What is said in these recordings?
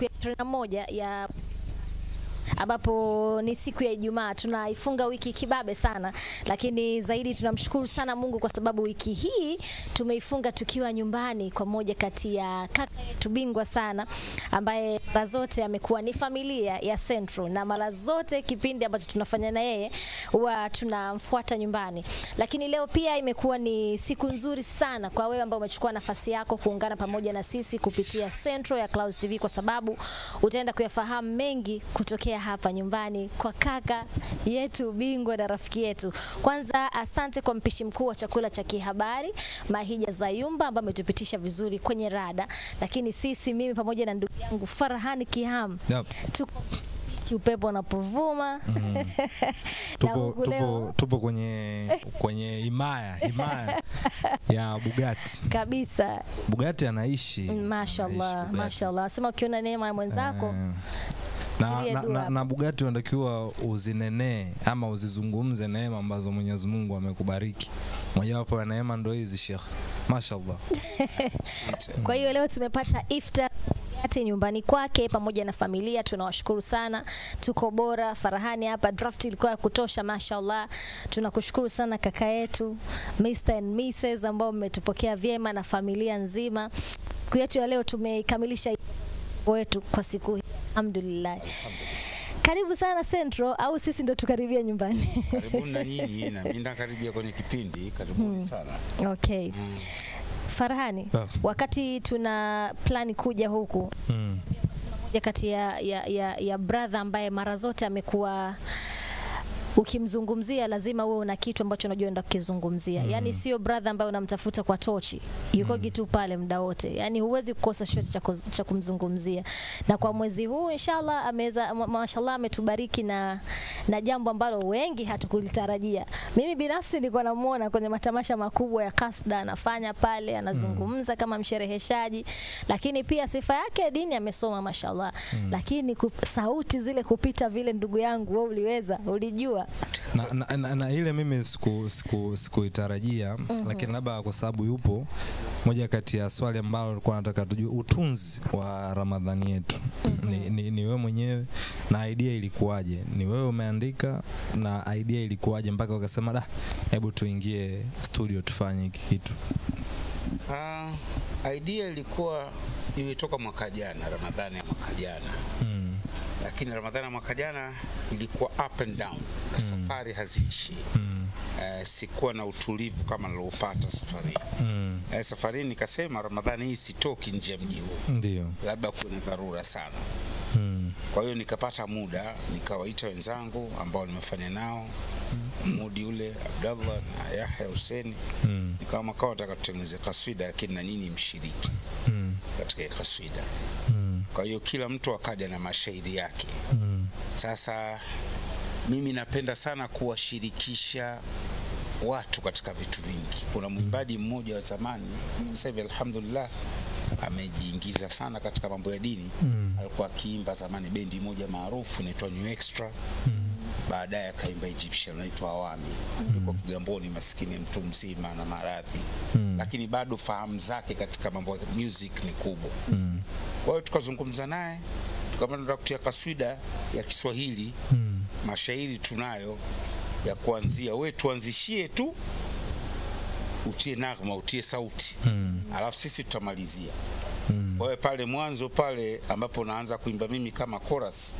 siku ya 21 ya ambapo ni siku ya Ijumaa. Tunaifunga wiki kibabe sana, lakini zaidi tunamshukuru sana Mungu kwa sababu wiki hii tumeifunga tukiwa nyumbani kwa moja kati ya kaka yetu bingwa sana ambaye mara zote amekuwa ni familia ya Central, na mara zote kipindi ambacho tunafanya na yeye huwa tunamfuata nyumbani. Lakini leo pia imekuwa ni siku nzuri sana kwa wewe ambao umechukua nafasi yako kuungana pamoja na sisi kupitia Central ya Clouds TV, kwa sababu utaenda kuyafahamu mengi kutokea hapa nyumbani kwa kaka yetu bingwa na rafiki yetu. Kwanza asante kwa mpishi mkuu wa chakula cha kihabari Mahija Zayumba ambaye ametupitisha vizuri kwenye rada, lakini mimi pamoja na ndugu yangu Farhani Kiham tuko upepo unapovuma. Tupo kwenye himaya ya Bugatti kabisa. Bugatti anaishi mashallah, mashallah. Asema ukiona neema ya mwenzako na Bugatti unatakiwa uzinenee ama uzizungumze neema ambazo Mwenyezi Mungu amekubariki. Mojawapo ya neema ndio hizi Sheikh. Mashallah. Kwa hiyo leo tumepata iftar nyumbani kwake pamoja na familia. Tunawashukuru sana, tuko bora. Farahani hapa, draft ilikuwa ya kutosha, mashallah. Tunakushukuru sana kaka yetu Mr and Mrs ambao mmetupokea vyema na familia nzima. Siku yetu ya leo tumekamilisha wetu kwa siku hii, alhamdulillah. Karibu sana Central, au sisi ndo tukaribia nyumbani? Karibu na nyinyi, na mimi ndakaribia kwenye kipindi. Karibuni sana. Okay. Farhani, wakati tuna plani kuja huku, mmoja kati ya brother ambaye mara zote amekuwa ukimzungumzia lazima uwe una kitu ambacho unajua unataka kukizungumzia. Yaani sio brother ambaye unamtafuta kwa tochi. Yuko kitu pale muda wote. Yaani huwezi kukosa chochote cha kumzungumzia. Na kwa mwezi huu inshallah mashallah ametubariki na jambo ambalo wengi hatukulitarajia. Mimi binafsi nilikuwa namuona kwenye matamasha makubwa ya Kasda anafanya pale, anazungumza kama mshereheshaji, lakini pia sifa yake dini amesoma mashallah. Lakini sauti zile kupita vile, ndugu yangu, wewe ulijua? Na ile mimi sikuitarajia, lakini labda kwa sababu yupo moja kati ya swali ambalo nilikuwa nataka tujue utunzi wa Ramadhani yetu. Ni wewe mwenyewe, na idea ilikuwaje? Ni wewe umeandika na idea ilikuwaje mpaka ukasema hebu tuingie studio tufanye hiki kitu? Idea ilikuwa imetoka mwaka jana, Ramadhani ya mwaka jana. Lakini Ramadhani ya mwaka jana ilikuwa up and down, na safari haziishi. Sikuwa na utulivu kama nilopata safari. Safari nikasema Ramadhani hii sitoki nje ya mji huu. Ndio. Labda kuna dharura sana. Kwa hiyo nikapata muda, nikawaita wenzangu ambao nimefanya nao Mudi ule Abdallah na Yahya Hussein. Nikawa nataka tutengeneze kaswida, lakini na nini mshiriki katika kaswida. Kwa hiyo kila mtu akaja na mashairi yake. Sasa mimi napenda sana kuwashirikisha watu katika vitu vingi. Kuna mwimbaji mmoja wa zamani, sasa hivi alhamdulillah amejiingiza sana katika mambo ya dini. Alikuwa akiimba zamani bendi moja maarufu inaitwa New Extra. Baadaye akaimba Egyptian inaitwa Awami. Yuko Kigamboni, maskini mtu mzima na maradhi. Lakini bado fahamu zake katika mambo ya music ni kubwa. Kwa hiyo tukazungumza naye, tukamwambia kutia kaswida ya Kiswahili. Mashairi tunayo ya kuanzia, wewe tuanzishie tu, utie nagma, utie sauti. Alafu sisi tutamalizia. Kwa hiyo pale mwanzo pale ambapo naanza kuimba mimi kama chorus,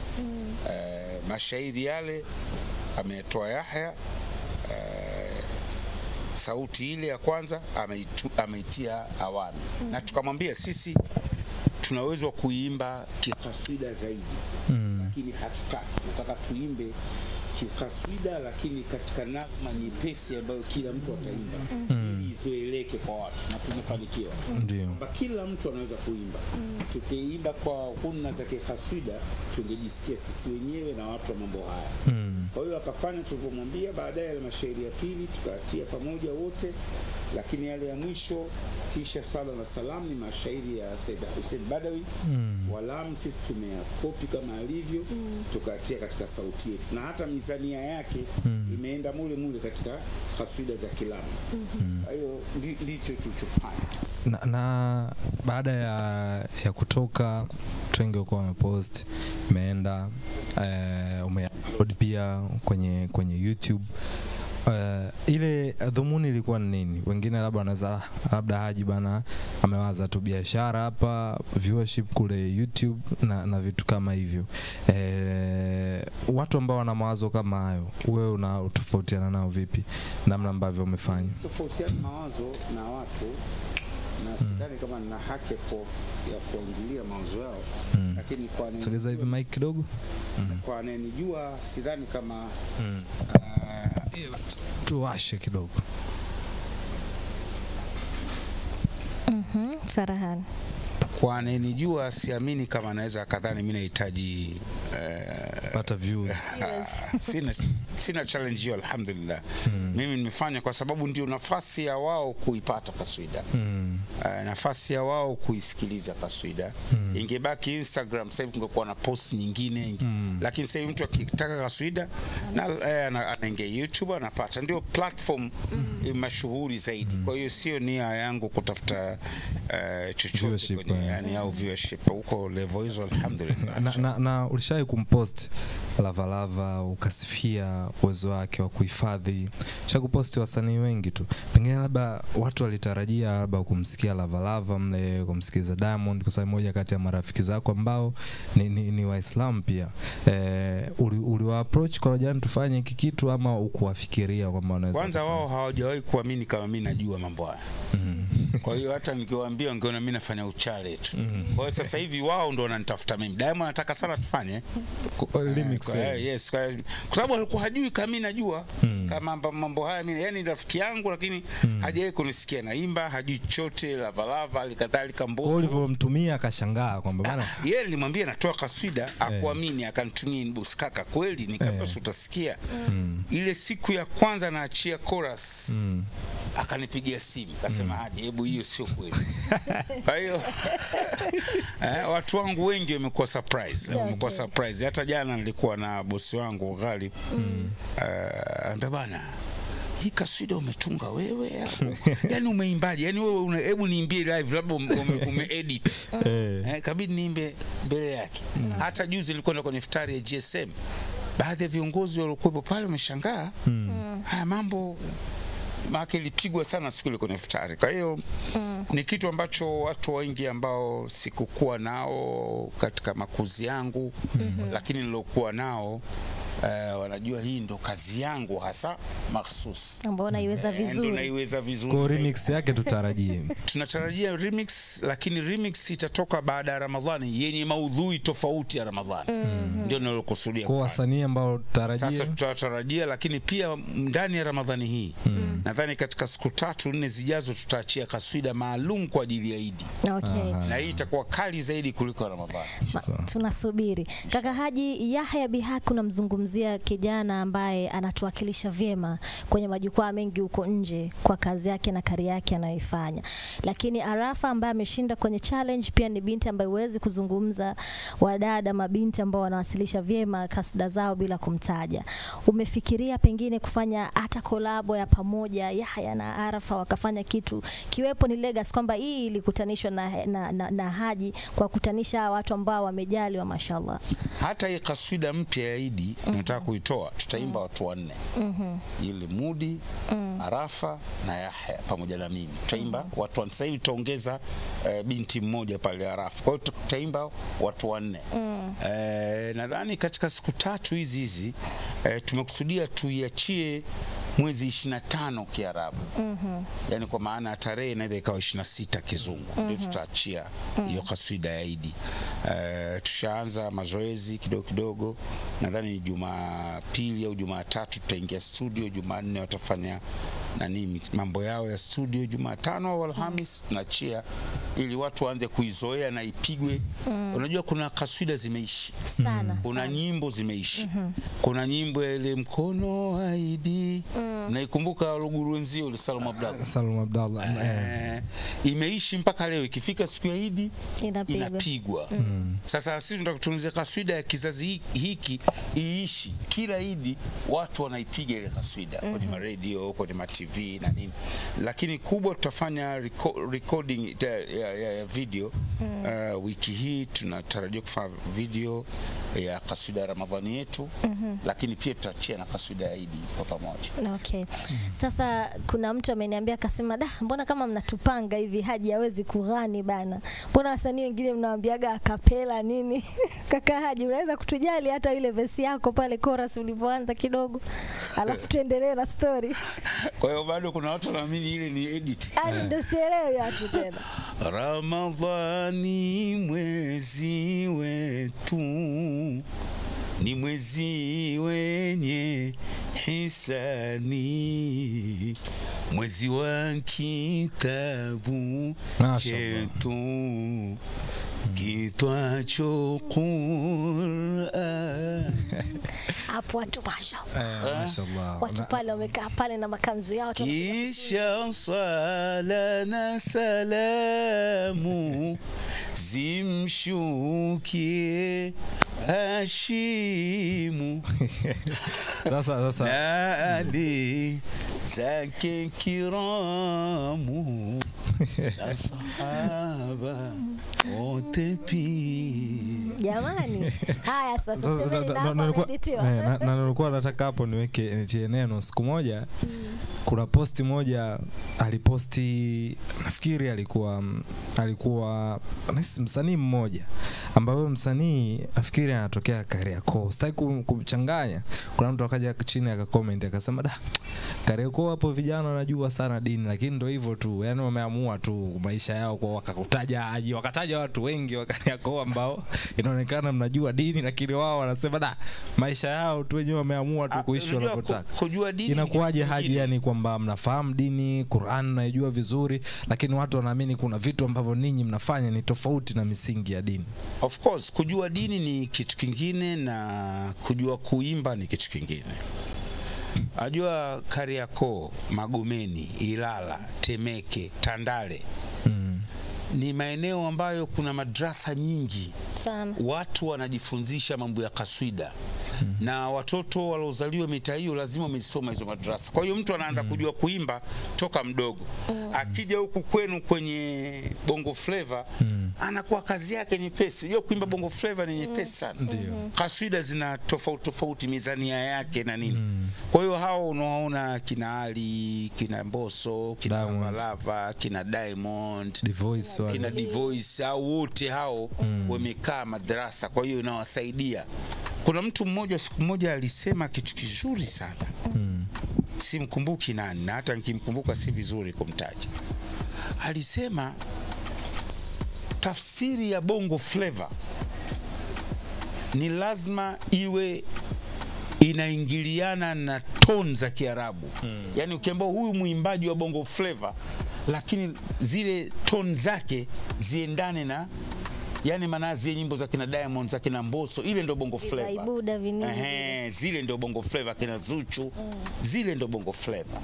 mashairi yale ametoa Yahya, sauti ile ya kwanza ameitia Awami. Na tukamwambia sisi tunaweza kuimba kikaswida zaidi, lakini nataka tuimbe kikaswida lakini katika nagma nyepesi ambayo kila mtu ataimba, ili izoeleke kwa watu, na tumefanikiwa. Ndio. Kila mtu anaweza kuimba. Tukiimba kwa hunna za kikaswida tungejisikia sisi wenyewe na watu wa mambo haya. Kwa hiyo akafanya tulivyomwambia. Baadaye ya mashairi ya pili tukatia pamoja wote, lakini yale ya mwisho kisha sala na salam ni mashairi ya Said Hussein Badawi. Walam sisi tumeyakopi kama alivyo, tukatia katika sauti yetu, na hata mizania yake imeenda mule katika kaswida za Kilamu. Kwa hiyo ndicho tulichofanya. na baada ya kutoka wengi wako wamepost, imeenda umeupload pia kwenye YouTube. Ile dhumuni ilikuwa nini? Wengine labda Haji bana amewaza tu biashara hapa, viewership kule YouTube na vitu kama hivyo. Watu ambao wana mawazo kama hayo, wewe unatofautiana nao vipi namna ambavyo umefanya? Tofautiana mawazo na watu, na sidhani kama nina haki ya kuingilia mawazo yao, lakini kwa nini sogeza hivi mic kidogo, kwa anenijua sidhani kama tuwashe kidogo. Farahan, kwa anenijua siamini kama naweza kadhani mimi nahitaji pata views. Sina challenge hiyo, alhamdulillah. Mimi nimefanya kwa sababu ndio nafasi ya wao kuipata kaswida, nafasi ya wao kuisikiliza kaswida. Ingebaki Instagram sasa hivi kungekuwa na post nyingine, lakini sasa hivi mtu akitaka kaswida na anaingia YouTube anapata, ndio platform mashuhuri zaidi. Kwa hiyo sio nia yangu kutafuta chochote kwenye yani au viewership huko level hizo, alhamdulillah. Na ulishai kumpost Lavalava ukasifia uwezo wake wa kuhifadhi. Cha kupost wasanii wengi tu, pengine labda watu walitarajia labda kumsikia Lavalava mle, kumsikiza Diamond, kwa sababu moja kati ya marafiki zako ambao ni Waislamu pia. Uliwa approach kwa jana tufanye hiki kitu, ama ukuwafikiria kwamba wanaweza? Kwanza wao hawajawahi kuamini kama mimi najua mambo haya. Kwa hiyo hata nikiwaambia wangeona mimi nafanya uchale tu. Kwa hiyo sasa hivi wao ndio wananitafuta mimi. Diamond anataka sana tufanye remix. Yes, kwa sababu alikuwa hajui kama mimi najua kama mambo haya. Mimi yani rafiki yangu, lakini hajawahi kunisikia naimba, hajui chochote Lavalava alikadhalika Mbosso. Kwa ulivyomtumia akashangaa kwamba bana yeye nilimwambia natoa kaswida, akuamini, akanitumia inbox, kaka kweli, nikamwambia utasikia. Ile siku ya kwanza naachia chorus akanipigia simu akasema Hadi, hebu hiyo sio kweli. Kwa hiyo watu wangu wengi wamekuwa surprise. Hata jana nilikuwa na bosi wangu Ghali, ambaye bana, hii kaswida umetunga wewe yani umeimbaje? Yani wewe hebu niimbie live, labda umeedit. Kabidi niimbe mbele yake. Hata juzi nilikuwa kwenye iftari ya GSM, baadhi ya viongozi waliokuwa pale wameshangaa. Haya mambo maana ilipigwa sana siku ile kwenye iftari. Kwa hiyo ni kitu ambacho watu wengi ambao sikukuwa nao katika makuzi yangu, lakini nilokuwa nao wanajua hii ndo kazi yangu hasa mahsus, ambao naiweza vizuri. Ndo naiweza vizuri. Kwa remix yake tutarajie. Tunatarajia remix, lakini remix itatoka baada ya Ramadhani yenye maudhui tofauti ya Ramadhani. Ndio nilokusudia. Kwa wasanii ambao tutarajia. Sasa tutatarajia, lakini pia ndani ya Ramadhani hii nadhani katika siku 3-4 zijazo tutaachia kaswida maalum kwa ajili ya Idi. Okay. Na hii itakuwa kali zaidi kuliko Ramadhani. Tunasubiri. Kaka Haji, Yahya Bihaki unamzungumzia kijana ambaye anatuwakilisha vyema kwenye majukwaa mengi huko nje kwa kazi yake na kari yake anayoifanya. Lakini Arafa ambaye ameshinda kwenye challenge pia ni binti ambaye huwezi kuzungumza wadada mabinti ambao wanawasilisha vyema kasida zao bila kumtaja. Umefikiria pengine kufanya hata kolabo ya pamoja Yahya na Arafa wakafanya kitu kiwepo ni legacy kwamba hii ilikutanishwa na Haji kwa kutanisha watu ambao wamejali wa mashallah? Hata hii kaswida mpya ya Idi nataka kuitoa, tutaimba watu 4. Ile Mudi, Arafa na Yahya pamoja na mimi. Tutaimba watu 4. Sasa hivi tutaongeza binti mmoja pale Arafa. Kwa hiyo tutaimba watu 4. Nadhani katika siku 3 hizi tumekusudia tuiachie mwezi 25 Kiarabu. Yani kwa maana tarehe inaweza ikawa 26 Kizungu. Ndio tutaachia hiyo kaswida ya Idi. Tushaanza mazoezi kidogo. Nadhani Jumapili au Jumatatu tutaingia studio, Jumanne watafanya mambo yao ya studio, Jumatano au Alhamis naachia ili watu waanze kuizoea na ipigwe. Unajua kuna kaswida zimeishi sana. Kuna nyimbo zimeishi. Kuna nyimbo ile mkono wa Idi. Naikumbuka Luguru wenzio ile Salum Abdallah. Imeishi mpaka leo, ikifika siku ya Idi inapigwa. Sasa sisi tunataka kutunza kaswida ya kizazi hiki iishi. Kila Idi watu wanaipiga ile kaswida kwenye radio, kwenye TV. TV na nini, lakini kubwa tutafanya recording ya video. Wiki hii tunatarajia kufanya video ya kaswida ya Ramadhani yetu, lakini pia tutachia na kaswida ya Idi kwa pamoja. Okay. Sasa kuna mtu ameniambia akasema, mbona kama mnatupanga hivi Haji hawezi kughani bana? Mbona wasanii wengine mnawaambiaga akapela nini? Kaka Haji, unaweza kutujali hata ile verse yako pale chorus ulipoanza kidogo, alafu tuendelee na story. Kwa hiyo bado kuna watu wanaamini ile ni edit. Ndio sielewi watu tena. Ramadhani mwezi wetu, ni mwezi wenye hisani, mwezi wa kitabu chetu kitwacho Qur'an. Hapo watu mashallah. Mashallah. Watu pale wamekaa pale na makanzu yao. Kisha sala na salamu zimshukie Hashimu. Sasa na ali zake kiramu na sahaba wote pia. Jamani. Haya sasa semeni na nilikuwa nataka hapo niweke neno. Siku moja kuna posti moja aliposti, nafikiri alikuwa msanii mmoja ambaye msanii nafikiri anatokea Kariakoo. Sitaki kumchanganya. Kuna mtu akaja chini akacomment akasema, Kariakoo hapo vijana wanajua sana dini, lakini ndio hivyo tu. Yaani wameamua tu maisha yao kwa wakataja watu wengi wa Kariakoo ambao inaonekana mnajua dini, lakini wao wanasema maisha yao tu wenyewe wameamua tu kuishi wanapotaka. Kujua dini inakuwaje Haji, yani kwamba mnafahamu dini, Qur'an naijua vizuri, lakini watu wanaamini kuna vitu ambavyo ninyi mnafanya ni tofauti na misingi ya dini? Of course, kujua dini ni kitu kingine na kujua kuimba ni kitu kingine. Ajua Kariakoo, Magomeni, Ilala, Temeke, Tandale ni maeneo ambayo kuna madrasa nyingi sana. Watu wanajifunzisha mambo ya kaswida na watoto waliozaliwa mitaa hiyo lazima wamesoma hizo madrasa. Kwa hiyo mtu anaanza kujua kuimba toka mdogo. Akija huku kwenu kwenye Bongo Flava anakuwa kazi yake nyepesi. Unajua kuimba Bongo Flava ni nyepesi sana. Kaswida zina tofauti mizania yake na nini. Kwa hiyo hao unaona kina Ali, kina Mbosso, kina Malava, kina Diamond, kina Divoice, au wote hao wamekaa madrasa. Kwa hiyo inawasaidia. Kuna mtu mmoja siku moja alisema kitu kizuri sana. Simkumbuki nani, na hata nikimkumbuka si vizuri kumtaja. Alisema tafsiri ya Bongo Flava ni lazima iwe inaingiliana na tone za Kiarabu. Yaani ukiambia huyu muimbaji wa Bongo Flava, lakini zile tone zake ziendane na, yani manazi nyimbo za kina Diamond, za kina Mbosso, ile ndio Bongo Flava. Zile ndio Bongo Flava, kina Zuchu, zile ndio Bongo Flava.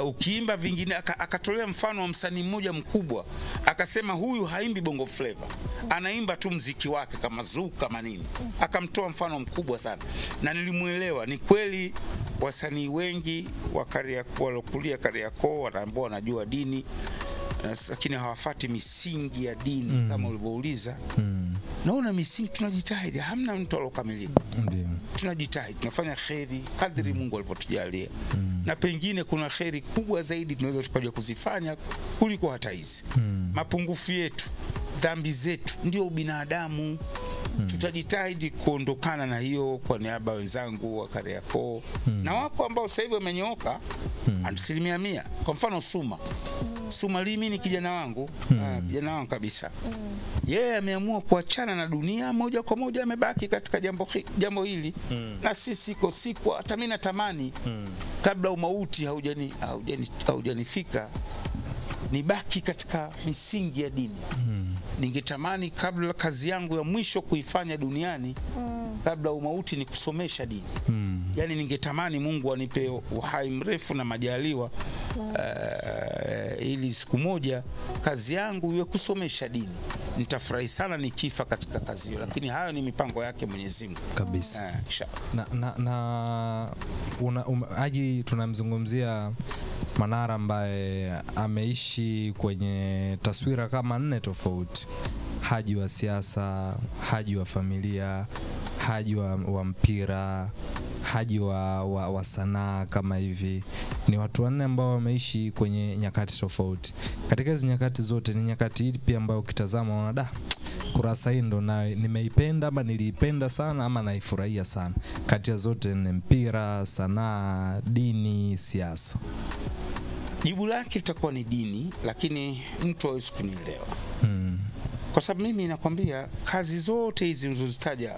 Ukiimba vingine, akatolea mfano wa msanii mmoja mkubwa, akasema huyu haimbi Bongo Flava, anaimba tu mziki wake kama zuka kama nini. Akamtoa mfano mkubwa sana na nilimuelewa. Ni kweli wasanii wengi wa Kariakoo, walokulia Kariakoo, wanaambao wanajua dini, lakini hawafati misingi ya dini kama ulivyouliza. Naona misingi tunajitahidi, hamna mtu alokamilika. Tunajitahidi, tunafanya kheri kadri Mungu alivyotujalia. Na pengine kuna kheri kubwa zaidi tunaweza tukaja kuzifanya kuliko hata hizi. Mapungufu yetu, dhambi zetu ndio binadamu. Tutajitahidi kuondokana na hiyo kwa niaba wenzangu wa Kariakoo. Na wako ambao sasa hivi wamenyooka 100%. Kwa mfano Suma Limi ni kijana wangu, kijana wangu kabisa. Yeye ameamua kuachana na dunia moja kwa moja, amebaki katika jambo hili. Na sisi siku hata mimi natamani kabla umauti haujanifika nibaki katika misingi ya dini. Ningetamani kabla kazi yangu ya mwisho kuifanya duniani, kabla umauti, ni kusomesha dini. Yani ningetamani Mungu anipe uhai mrefu na majaliwa ili siku moja kazi yangu iwe kusomesha dini. Nitafurahi sana nikifa katika kazi hiyo, lakini hayo ni mipango yake Mwenyezi Mungu kabisa. Haji tunamzungumzia Manara ambaye ameishi kwenye taswira kama 4 tofauti. Haji wa siasa, Haji wa familia, Haji wa mpira, Haji wa sanaa kama hivi. Ni watu 4 ambao wameishi kwenye nyakati tofauti. Katika hizo nyakati zote ni nyakati ipi ambayo ukitazama unaona kurasa hii ndo nayo nimeipenda ama niliipenda sana ama naifurahia sana? Kati ya zote 4, mpira, sanaa, dini, siasa. Jibu lake litakuwa ni dini, lakini mtu hawezi kunielewa. Kwa sababu mimi nakwambia kazi zote hizi nilizozitaja,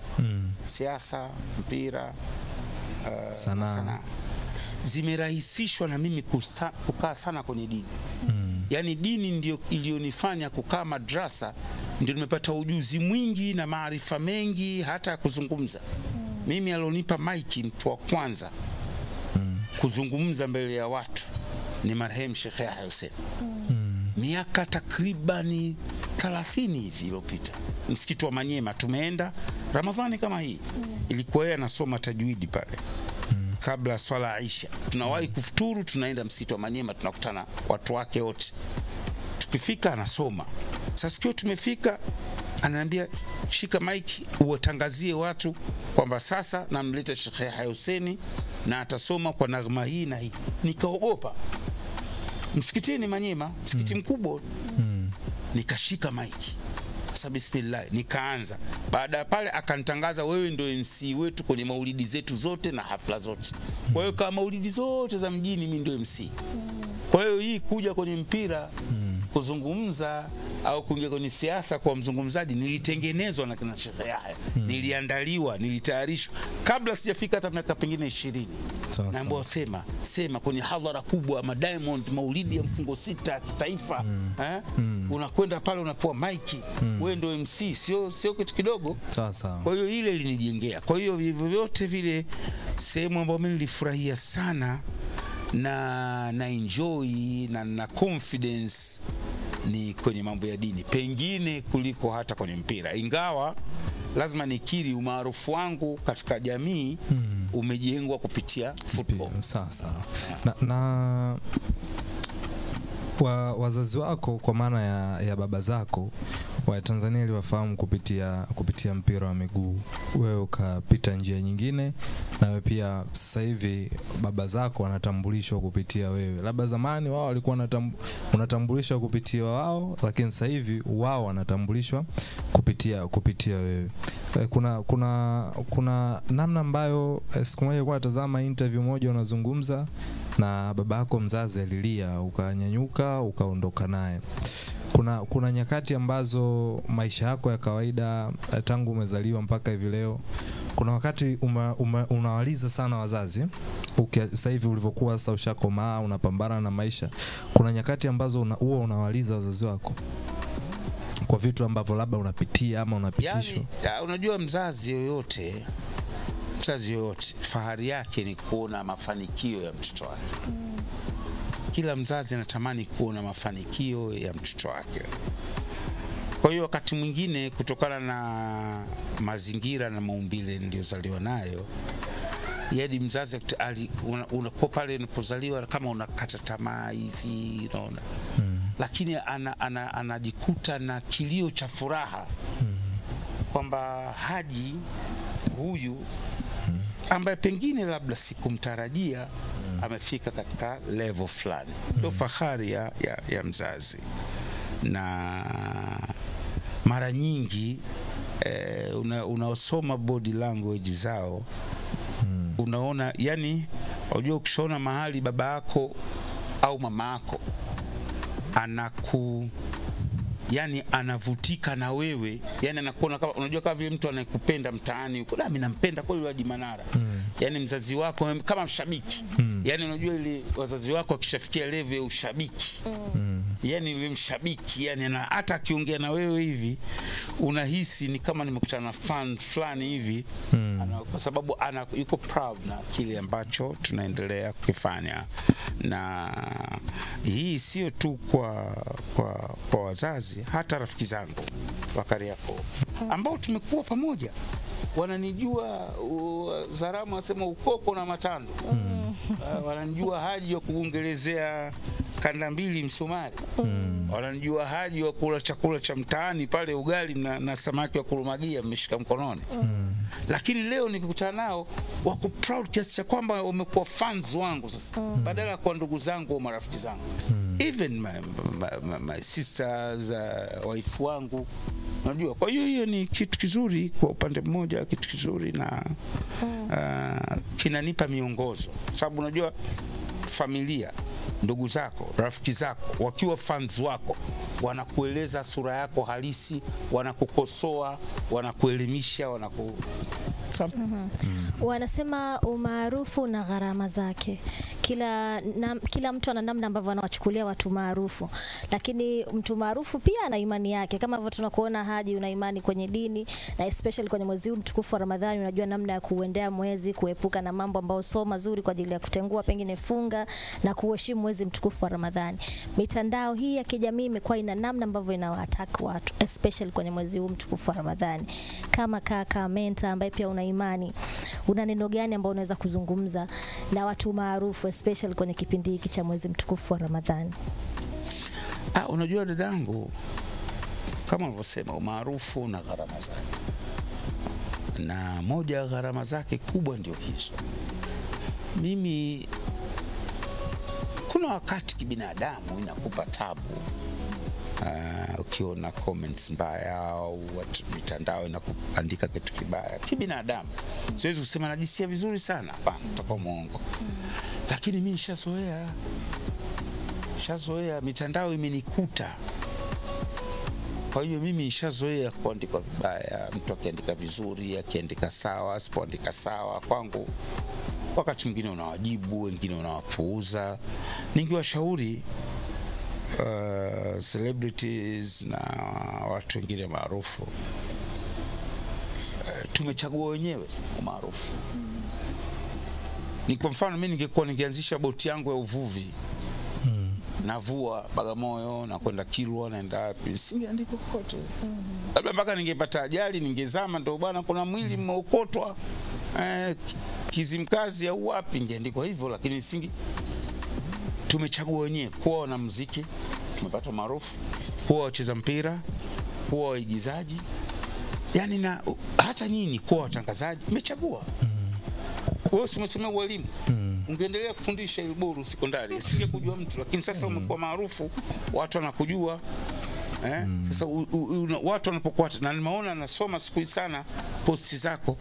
siasa, mpira, sanaa, zimerahisishwa na mimi kukaa sana kwenye dini. Yaani dini ndio ilionifanya kukaa madrasa, ndio nimepata ujuzi mwingi na maarifa mengi hata kuzungumza. Mimi alionipa maiki mtu wa kwanza kuzungumza mbele ya watu ni marehemu Sheikh Yahya Hussein. Miaka takribani 30 hivi iliyopita. Msikiti wa Manyema tumeenda Ramadhani kama hii. Ilikuwa yeye anasoma tajwidi pale. Kabla swala Aisha. Tunawahi kufuturu, tunaenda msikiti wa Manyema, tunakutana watu wake wote. Tukifika anasoma. Sasa sikio tumefika, ananiambia shika maiki uwatangazie watu kwamba sasa namleta Sheikh Yahya Hussein na atasoma kwa nagma hii na hii. Nikaogopa. Msikitini Manyema, msikiti mkubwa. Nikashika maiki. Sasa bismillah, nikaanza. Baada ya pale akanitangaza, wewe ndio MC wetu kwenye maulidi zetu zote na hafla zote. Kwa hiyo kama maulidi zote za mjini mimi ndio MC. Kwa hiyo hii kuja kwenye mpira kuzungumza au kuingia kwenye siasa kwa mzungumzaji nilitengenezwa na kina Sheikh Yahya. Niliandaliwa, nilitayarishwa kabla sijafika hata miaka pengine 20. Na ambao sema kwenye hadhara kubwa ma Diamond maulidi ya mfungo 6 kitaifa, unakwenda pale unapewa maiki, wewe ndio MC, sio kitu kidogo. Sawa. Kwa hiyo ile ilinijengea. Kwa hiyo vyote vile sehemu ambayo mimi nilifurahia sana na enjoy na confidence ni kwenye mambo ya dini, pengine kuliko hata kwenye mpira. Ingawa lazima nikiri umaarufu wangu katika jamii umejengwa kupitia football. Sawa. Na wazazi wako kwa maana ya baba zako wa Tanzania iliwafahamu kupitia mpira wa miguu. Wewe ukapita njia nyingine, na wewe pia sasa hivi baba zako wanatambulishwa kupitia wewe. Labda zamani wao walikuwa unatambulishwa kupitia wao, lakini sasa hivi wao wanatambulishwa kupitia wewe. Kuna namna ambayo siku moja kwa tazama interview moja unazungumza na baba yako mzazi alilia, ukanyanyuka ukaondoka naye. Kuna nyakati ambazo maisha yako ya kawaida tangu umezaliwa mpaka hivi leo, kuna wakati unawaliza sana wazazi. Sasa hivi ulivyokuwa sasa ushakomaa unapambana na maisha, kuna nyakati ambazo unawaliza wazazi wako kwa vitu ambavyo labda unapitia ama unapitishwa? Yani, unajua mzazi yoyote fahari yake ni kuona mafanikio ya mtoto wake. Kila mzazi anatamani kuona mafanikio ya mtoto wake. Kwa hiyo wakati mwingine kutokana na mazingira na maumbile niliyozaliwa nayo, yaani mzazi unakuwa pale unapozaliwa kama unakata tamaa hivi, unaona. Lakini anajikuta na kilio cha furaha kwamba Haji huyu ambaye pengine labda sikumtarajia amefika katika level fulani. Ndio fahari ya mzazi. Na mara nyingi unaosoma body language zao unaona, yani unajua ukishaona mahali baba yako au mama yako yani anavutika na wewe, yani anakuona kama unajua kama vile mtu anayekupenda mtaani huko, mimi nampenda kweli Haji Manara. Yani mzazi wako kama mshabiki. Yani unajua ile wazazi wako akishafikia level ya ushabiki. Yani yule mshabiki, yani hata akiongea na wewe hivi unahisi ni kama nimekutana na fan fulani hivi. Kwa sababu yuko proud na kile ambacho tunaendelea kufanya. Na hii sio tu kwa wazazi, hata rafiki zangu wa Kariakoo ambao tumekuwa pamoja wananijua. Zaramu wasema ukoko na matando. wananijua Haji wa kuongelezea kanda mbili msumari. Wananijua Haji wa kula chakula cha mtaani pale, ugali na samaki wa kurumagia mmeshika mkononi. Lakini leo nikikutana nao wako proud kiasi cha kwamba wamekuwa fans wangu sasa, badala ya kuwa ndugu zangu au marafiki zangu. Even my sisters, wife wangu, unajua. Kwa hiyo ni kitu kizuri kwa upande mmoja, kitu kizuri na kinanipa miongozo, sababu unajua familia, ndugu zako, rafiki zako wakiwa fans wako, wanakueleza sura yako halisi, wanakukosoa, wanakuelimisha, Wanasema umaarufu na gharama zake. Kila mtu ana namna ambavyo anawachukulia watu maarufu, lakini mtu maarufu pia ana imani yake. Kama hivyo tunakuona Haji, una imani kwenye dini, na especially kwenye mwezi huu mtukufu wa Ramadhani, unajua namna ya kuendea mwezi, kuepuka na mambo ambayo sio mazuri kwa ajili ya kutengua pengine funga na kuheshimu mwezi mtukufu wa Ramadhani. Mitandao hii ya kijamii imekuwa ina namna ambavyo inawaattack watu, especially kwenye mwezi huu mtukufu wa Ramadhani. Kama kaka mentor ambaye pia una imani, una neno gani ambao unaweza kuzungumza na watu maarufu especially kwenye kipindi hiki cha mwezi mtukufu wa Ramadhani? Unajua dadangu, kama ulivyosema, umaarufu na gharama zake, na moja ya gharama zake kubwa ndio hizo. Mimi kuna wakati kibinadamu inakupa tabu, ukiona comments mbaya au watu mitandao inakuandika kitu kibaya kibinadamu. Siwezi kusema najisikia vizuri sana, hapana, nitakuwa muongo. Lakini mimi nishazoea mitandao imenikuta. Kwa hiyo mimi nishazoea kuandika vibaya, mtu akiandika vizuri, akiandika sawa, asipoandika sawa, kwangu wakati mwingine unawajibu, wengine unawapuuza. Ningewashauri celebrities na watu wengine maarufu, tumechagua wenyewe umaarufu. Ni kwa mfano mimi ningeanzisha boti yangu ya uvuvi, navua Bagamoyo na kwenda Kilwa, naenda wapi, singeandika kokote. Labda mpaka ningepata ajali, ningezama, ndio bwana kuna mwili mmeokotwa Kizimkazi au wapi, ningeandika hivyo. Lakini tumechagua wenyewe kuwa wana muziki, tumepata maarufu, kuwa wacheza mpira, kuwa waigizaji, yani na hata nyinyi kuwa watangazaji, mmechagua. Wewe umesomea ualimu, ungeendelea kufundisha Ilboru sekondari, singekujua mtu. Lakini sasa umekuwa maarufu, watu wanakujua. Sasa watu wanapokuwa, na nimeona nasoma siku hizi sana posti zako,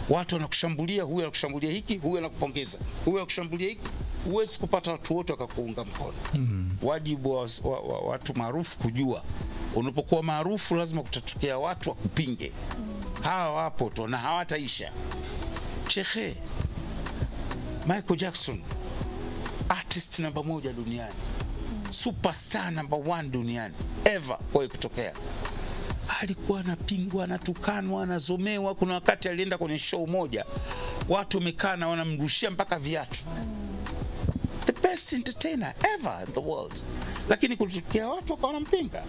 watu wanakushambulia, huyu anakushambulia hiki, huyu anakupongeza, huyu anakushambulia hiki. Huwezi kupata watu wote wakakuunga mkono. Wajibu wa watu maarufu kujua, unapokuwa maarufu lazima kutatokea watu wakupinge. Hawa wapo tu na hawataisha. Shekhe, Michael Jackson, artist namba 1 duniani, superstar namba 1 duniani ever kwa kutokea, alikuwa anapingwa, anatukanwa, anazomewa. Kuna wakati alienda kwenye show moja, watu wamekaa na wanamrushia mpaka viatu. The best entertainer ever in the world. Lakini kulitokea watu wakawa wanampinga.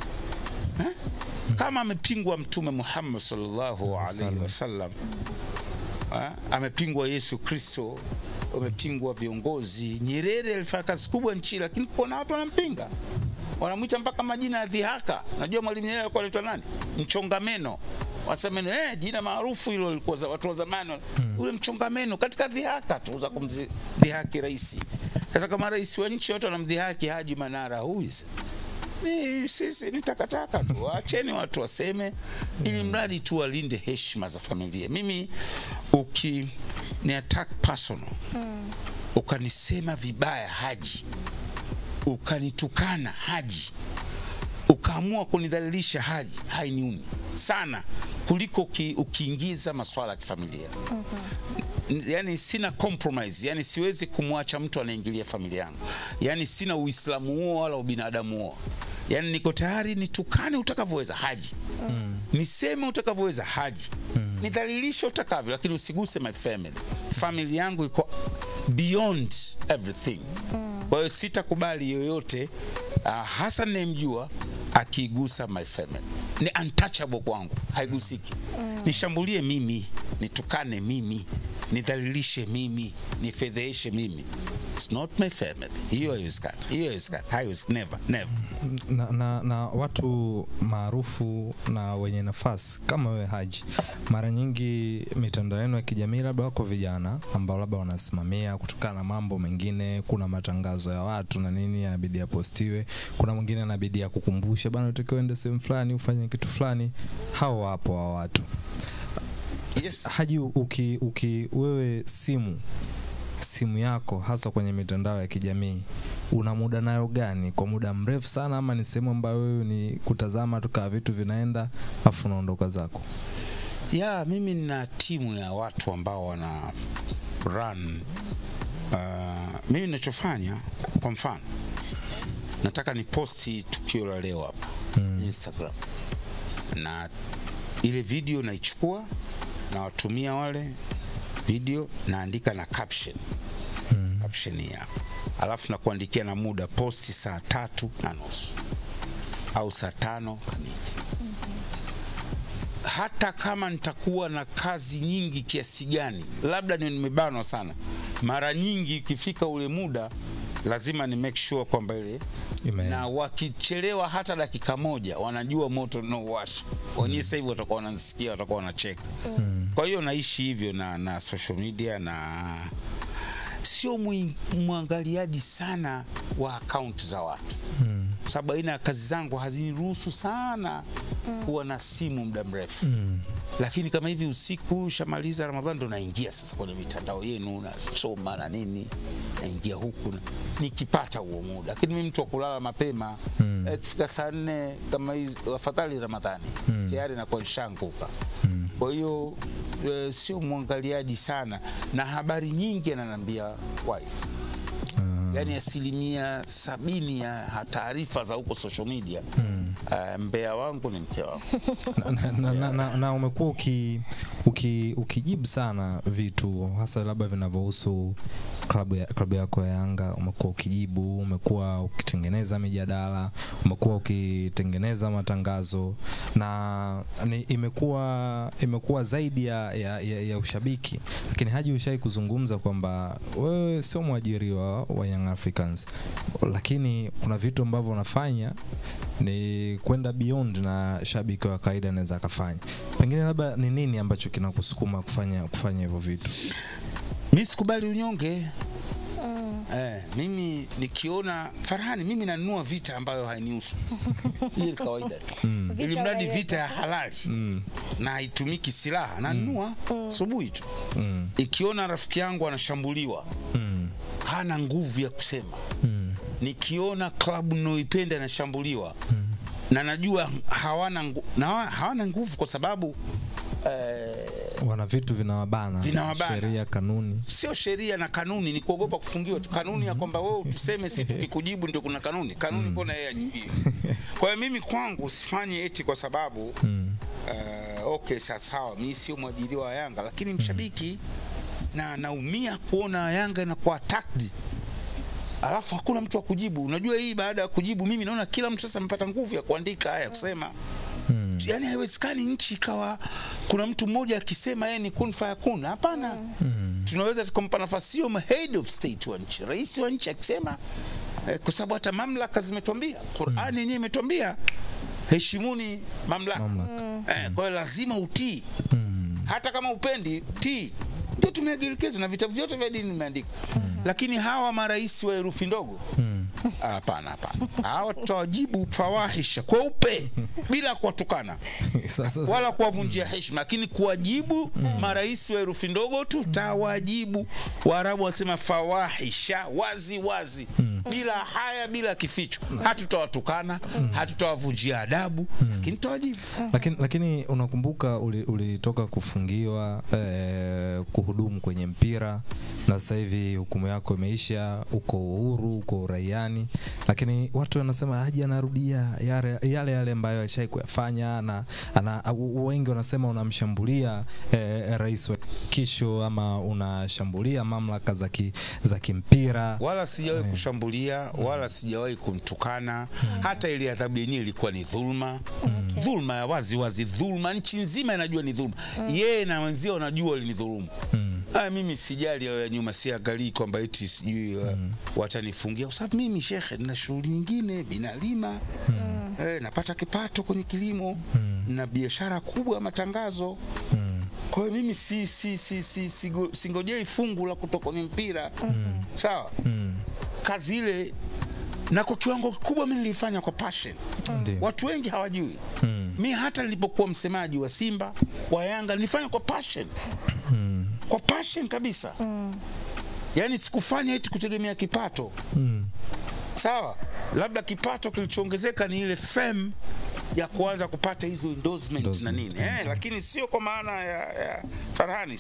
Kama amepingwa Mtume Muhammad sallallahu alaihi wasallam, amepingwa Yesu Kristo, amepingwa viongozi. Nyerere alifanya kazi kubwa nchi, lakini kuna watu wanampinga, wanamuita mpaka majina ya dhihaka. Najua Mwalimu Nyerere alikuwa anaitwa nani? Mchongameno. Wasemeno jina maarufu hilo lilikuwa za watu wa zamani. Ule mchongameno katika dhihaka tu za kumdhihaki rais. Sasa kama rais wa nchi watu wanamdhihaki Haji Manara, huyu sisi ni takataka tu. Acheni watu waseme, ili mradi tu walinde heshima za familia. Mimi ni attack personal, ukanisema vibaya Haji, ukanitukana Haji, ukaamua kunidhalilisha Haji, hainiumi sana kuliko ukiingiza masuala ya kifamilia. Yani sina compromise, yani siwezi kumwacha mtu anaingilia familia yangu. Yani sina Uislamu huo wala ubinadamu huo. Yani niko tayari nitukane utakavyoweza Haji, niseme utakavyoweza Haji, nidhalilishe utakavyo, lakini usiguse my family. Family yangu iko beyond everything. Kwa hiyo sitakubali yoyote hasa ninayemjua akigusa my family. Ni untouchable kwangu, haigusiki. Nishambulie mimi, nitukane mimi, nidhalilishe mimi, nifedheshe mimi. It's not my family. Hiyo haiwezekani. Hiyo haiwezekani. Haiwezekani. Never. Na watu maarufu na wenye nafasi kama wewe Haji, mara nyingi mitandao yenu ya kijamii labda wako vijana ambao labda wanasimamia kutokana na mambo mengine, kuna matangazo ya watu na nini yanabidi yapostiwe, kuna mwingine anabidi ya kukumbusha bana unatakiwa uende sehemu fulani ufanye kitu fulani. Hao wapo wa watu. Yes. Haji, wewe simu yako hasa kwenye mitandao ya kijamii una muda nayo gani? Kwa muda mrefu sana ama ni sehemu ambayo wewe ni kutazama tukaa vitu vinaenda afu unaondoka zako? Mimi nina timu ya watu ambao wana run. Mimi ninachofanya, kwa mfano nataka ni posti tukio la leo hapa Instagram, na ile video naichukua na watumia wale video, naandika na caption ya, alafu na kuandikia na muda, posti saa 3:30 au saa 5 kamili. Hata kama nitakuwa na kazi nyingi kiasi gani, labda nimebanwa sana, mara nyingi ikifika ule muda lazima ni make sure kwamba ile na wakichelewa hata dakika moja wanajua moto no wash. Wenyewe sasa hivi watakuwa wanasikia, watakuwa wanacheka. Kwa hiyo naishi hivyo na social media, na sio muangaliaji sana wa account za watu. Sababu ina kazi zangu haziniruhusu sana kuwa na simu muda mrefu. Lakini kama hivi usiku shamaliza Ramadhani ndo naingia sasa kwenye mitandao yenu na soma na nini, naingia huku nikipata huo muda. Lakini mimi mtu wa kulala mapema, ikifika saa 4 kama hizi afadhali Ramadhani tayari na kwa shanguka. Kwa hiyo sio muangaliaji sana, na habari nyingi ananiambia wife. Yani 70% ya taarifa za huko social media mbea wangu ni mke wangu. na umekuwa ukijibu sana vitu hasa labda vinavyohusu klabu yako ya Yanga, umekuwa ukijibu, umekuwa ukitengeneza mijadala, umekuwa ukitengeneza matangazo, na imekuwa zaidi ya ushabiki. Lakini Haji, ushai kuzungumza kwamba wewe sio mwajiriwa wa Young Africans, lakini kuna vitu ambavyo unafanya ni kwenda beyond na shabiki wa kawaida anaweza kufanya. Pengine labda ni nini ambacho kinakusukuma kufanya hivyo vitu? Mimi sikubali unyonge. Mimi nikiona Farhani, mimi nanunua vita ambayo hainihusu. Hii ni kawaida tu. Ili mradi vita ya halali na haitumiki silaha, nanunua asubuhi tu. Ikiona rafiki yangu anashambuliwa, hana nguvu ya kusema. Nikiona klabu ninayoipenda inashambuliwa, na najua hawana nguvu kwa sababu wana vitu vinawabana. Sheria, kanuni. Sio sheria na kanuni, ni kuogopa kufungiwa tu. Kanuni ya kwamba wewe tuseme si tukikujibu ndio kuna kanuni. Kanuni mbona yeye ajibu? Kwa hiyo mimi kwangu usifanye eti kwa sababu okay sawa, mimi sio mwajiriwa wa Yanga, lakini mshabiki na naumia kuona Yanga inakuwa attacked, alafu hakuna mtu wa kujibu. Unajua hii baada ya kujibu, mimi naona kila mtu sasa amepata nguvu ya kuandika haya kusema. Yani haiwezekani nchi ikawa kuna mtu mmoja akisema yeye ni kun fayakun. Hapana. Tunaweza tukampa nafasi, sio head of state wa nchi, rais wa nchi akisema, kwa sababu hata mamlaka zimetuambia, Qur'ani yenyewe imetuambia heshimuni mamlaka. Kwa hiyo lazima utii. Hata kama upendi, tii. Ndio tumeagirikeza na vitabu vyote vya dini vimeandikwa. Lakini hawa marais wa herufi ndogo, hapana. Hawa tutawajibu fawahisha kweupe bila kuwatukana wala kuwavunjia heshima, lakini kuwajibu marais wa herufi ndogo tutawajibu. Waarabu wasema fawahisha, wazi bila haya, bila kificho. Hatutawatukana, hatutawavunjia adabu, lakini tutawajibu. Lakini unakumbuka ulitoka kufungiwa kuhudumu kwenye mpira, na sasa hivi hukumu yako imeisha, uko uhuru, uko uraiani, lakini watu wanasema Haji anarudia yale ambayo alishai kuyafanya, na wengi wanasema unamshambulia rais wa kisho, ama unashambulia mamlaka za kimpira. Wala sijawahi kushambulia, wala sijawahi kumtukana. Hata ile adhabu yenyewe ilikuwa ni dhulma. Dhulma ya wazi, dhulma nchi nzima inajua ni dhulma. Yeye na wenzao wanajua ni dhulma. Mimi sijali ya nyuma, siangalii kwamba eti sijui watanifungia, kwa sababu mimi shekhe nina shughuli nyingine, binalima, napata kipato kwenye kilimo, na biashara kubwa ya matangazo. Kwa hiyo mimi singojei fungu la kutoka kwenye mpira. Sawa? Kazi ile na kwa kiwango kikubwa mimi nilifanya kwa passion. Watu wengi hawajui. Mimi hata nilipokuwa msemaji wa Simba, wa Yanga, nilifanya kwa passion. Kwa passion kabisa. Yaani sikufanya eti kutegemea kipato. Sawa? Labda kipato kilichoongezeka ni ile fame ya kuanza kupata hizo endorsement na nini. Lakini sio kwa maana ya Farhani,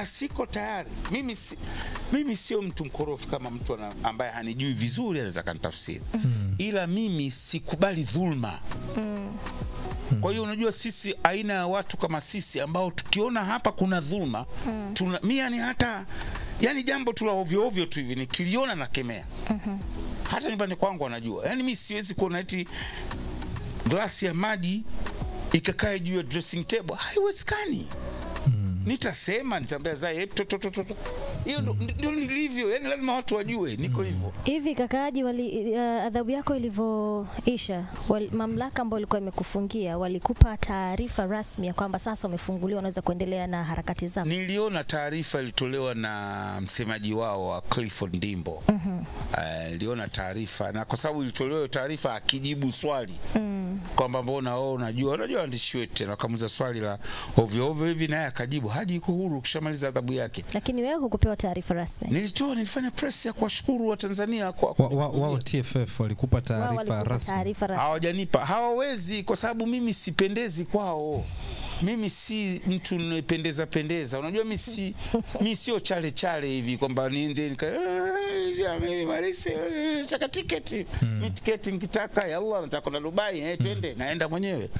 siko tayari. Mimi sio mtu mkorofi kama mtu ambaye hanijui vizuri anaweza kanitafsiri. Ila mimi sikubali dhulma. Kwa hiyo unajua sisi aina ya watu kama sisi ambao tukiona hapa kuna dhulma, mimi yani jambo tu la ovyo ovyo tu hivi nikiliona nakemea. Hata nyumbani kwangu wanajua. Yani mimi siwezi kuona eti glasi ya maji ikakaa juu ya dressing table. Haiwezekani. Nitasema, nitaambia Zai hiyo ndio nilivyo. Yani lazima watu wajue niko hivyo. Hivi kakaaji, adhabu yako ilivyoisha, mamlaka ambayo ilikuwa imekufungia walikupa taarifa rasmi ya kwamba sasa umefunguliwa, unaweza kuendelea na harakati zako? Niliona taarifa ilitolewa na msemaji wao wa Clifford Ndimbo. Niliona taarifa, na kwa sababu ilitolewa taarifa akijibu swali kwamba mbona wewe unajua waandishi wetu, na wakamuuliza swali la ovyo ovyo hivi, naye akajibu hadi yuko huru kishamaliza adhabu yake. Lakini wewe hukupewa taarifa rasmi? Nilifanya press ya kuwashukuru wa Tanzania kwa wao TFF walikupa taarifa rasmi? Hawajanipa, hawawezi, kwa sababu mimi sipendezi kwao. Mimi si mtu ninayependeza. Unajua mimi sio chale hivi kwamba niende chaka tiketi. Mimi tiketi nikitaka ya Allah nataka kwenda Dubai, twende, naenda mwenyewe.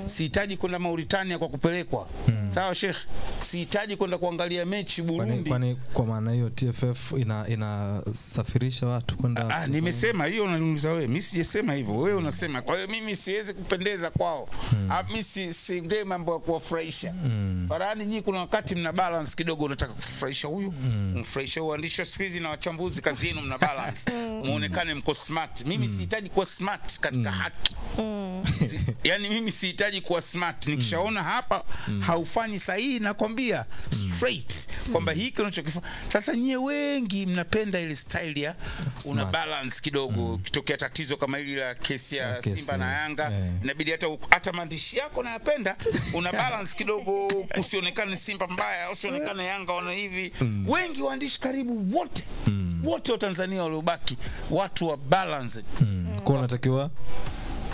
Sihitaji kwenda Mauritania kwa kupelekwa. Sawa Sheikh? Sihitaji kwenda kuangalia mechi Burundi. Kwani kwa maana hiyo TFF inasafirisha watu kwenda? Nimesema hiyo, unaniuliza wewe. Mimi sijasema hivyo. Wewe unasema. Kwa hiyo mimi siwezi kupendeza kwao. Mimi si ngema mambo ya kuwafurahisha. Farani nyinyi kuna wakati mna balance kidogo, unataka kufurahisha huyu, umfurahisha uandishi wa siku na wachambuzi, kazi yenu mna balance. Muonekane mko smart. Mimi sihitaji kuwa smart katika haki. Yani mimi sihitaji kuwa smart. Nikishaona hapa haufanyi sahihi, nakwambia straight kwamba hiki unachokifanya. Sasa nyie wengi mnapenda ile style ya una balance kidogo. Kitokea tatizo kama hili la kesi ya Simba na Yanga, inabidi hata maandishi yako nayapenda una balance kidogo, usionekane Simba mbaya, usionekane Yanga wana hivi. Wengi waandishi karibu wote wa Tanzania waliobaki watu wa balance. Kwa unatakiwa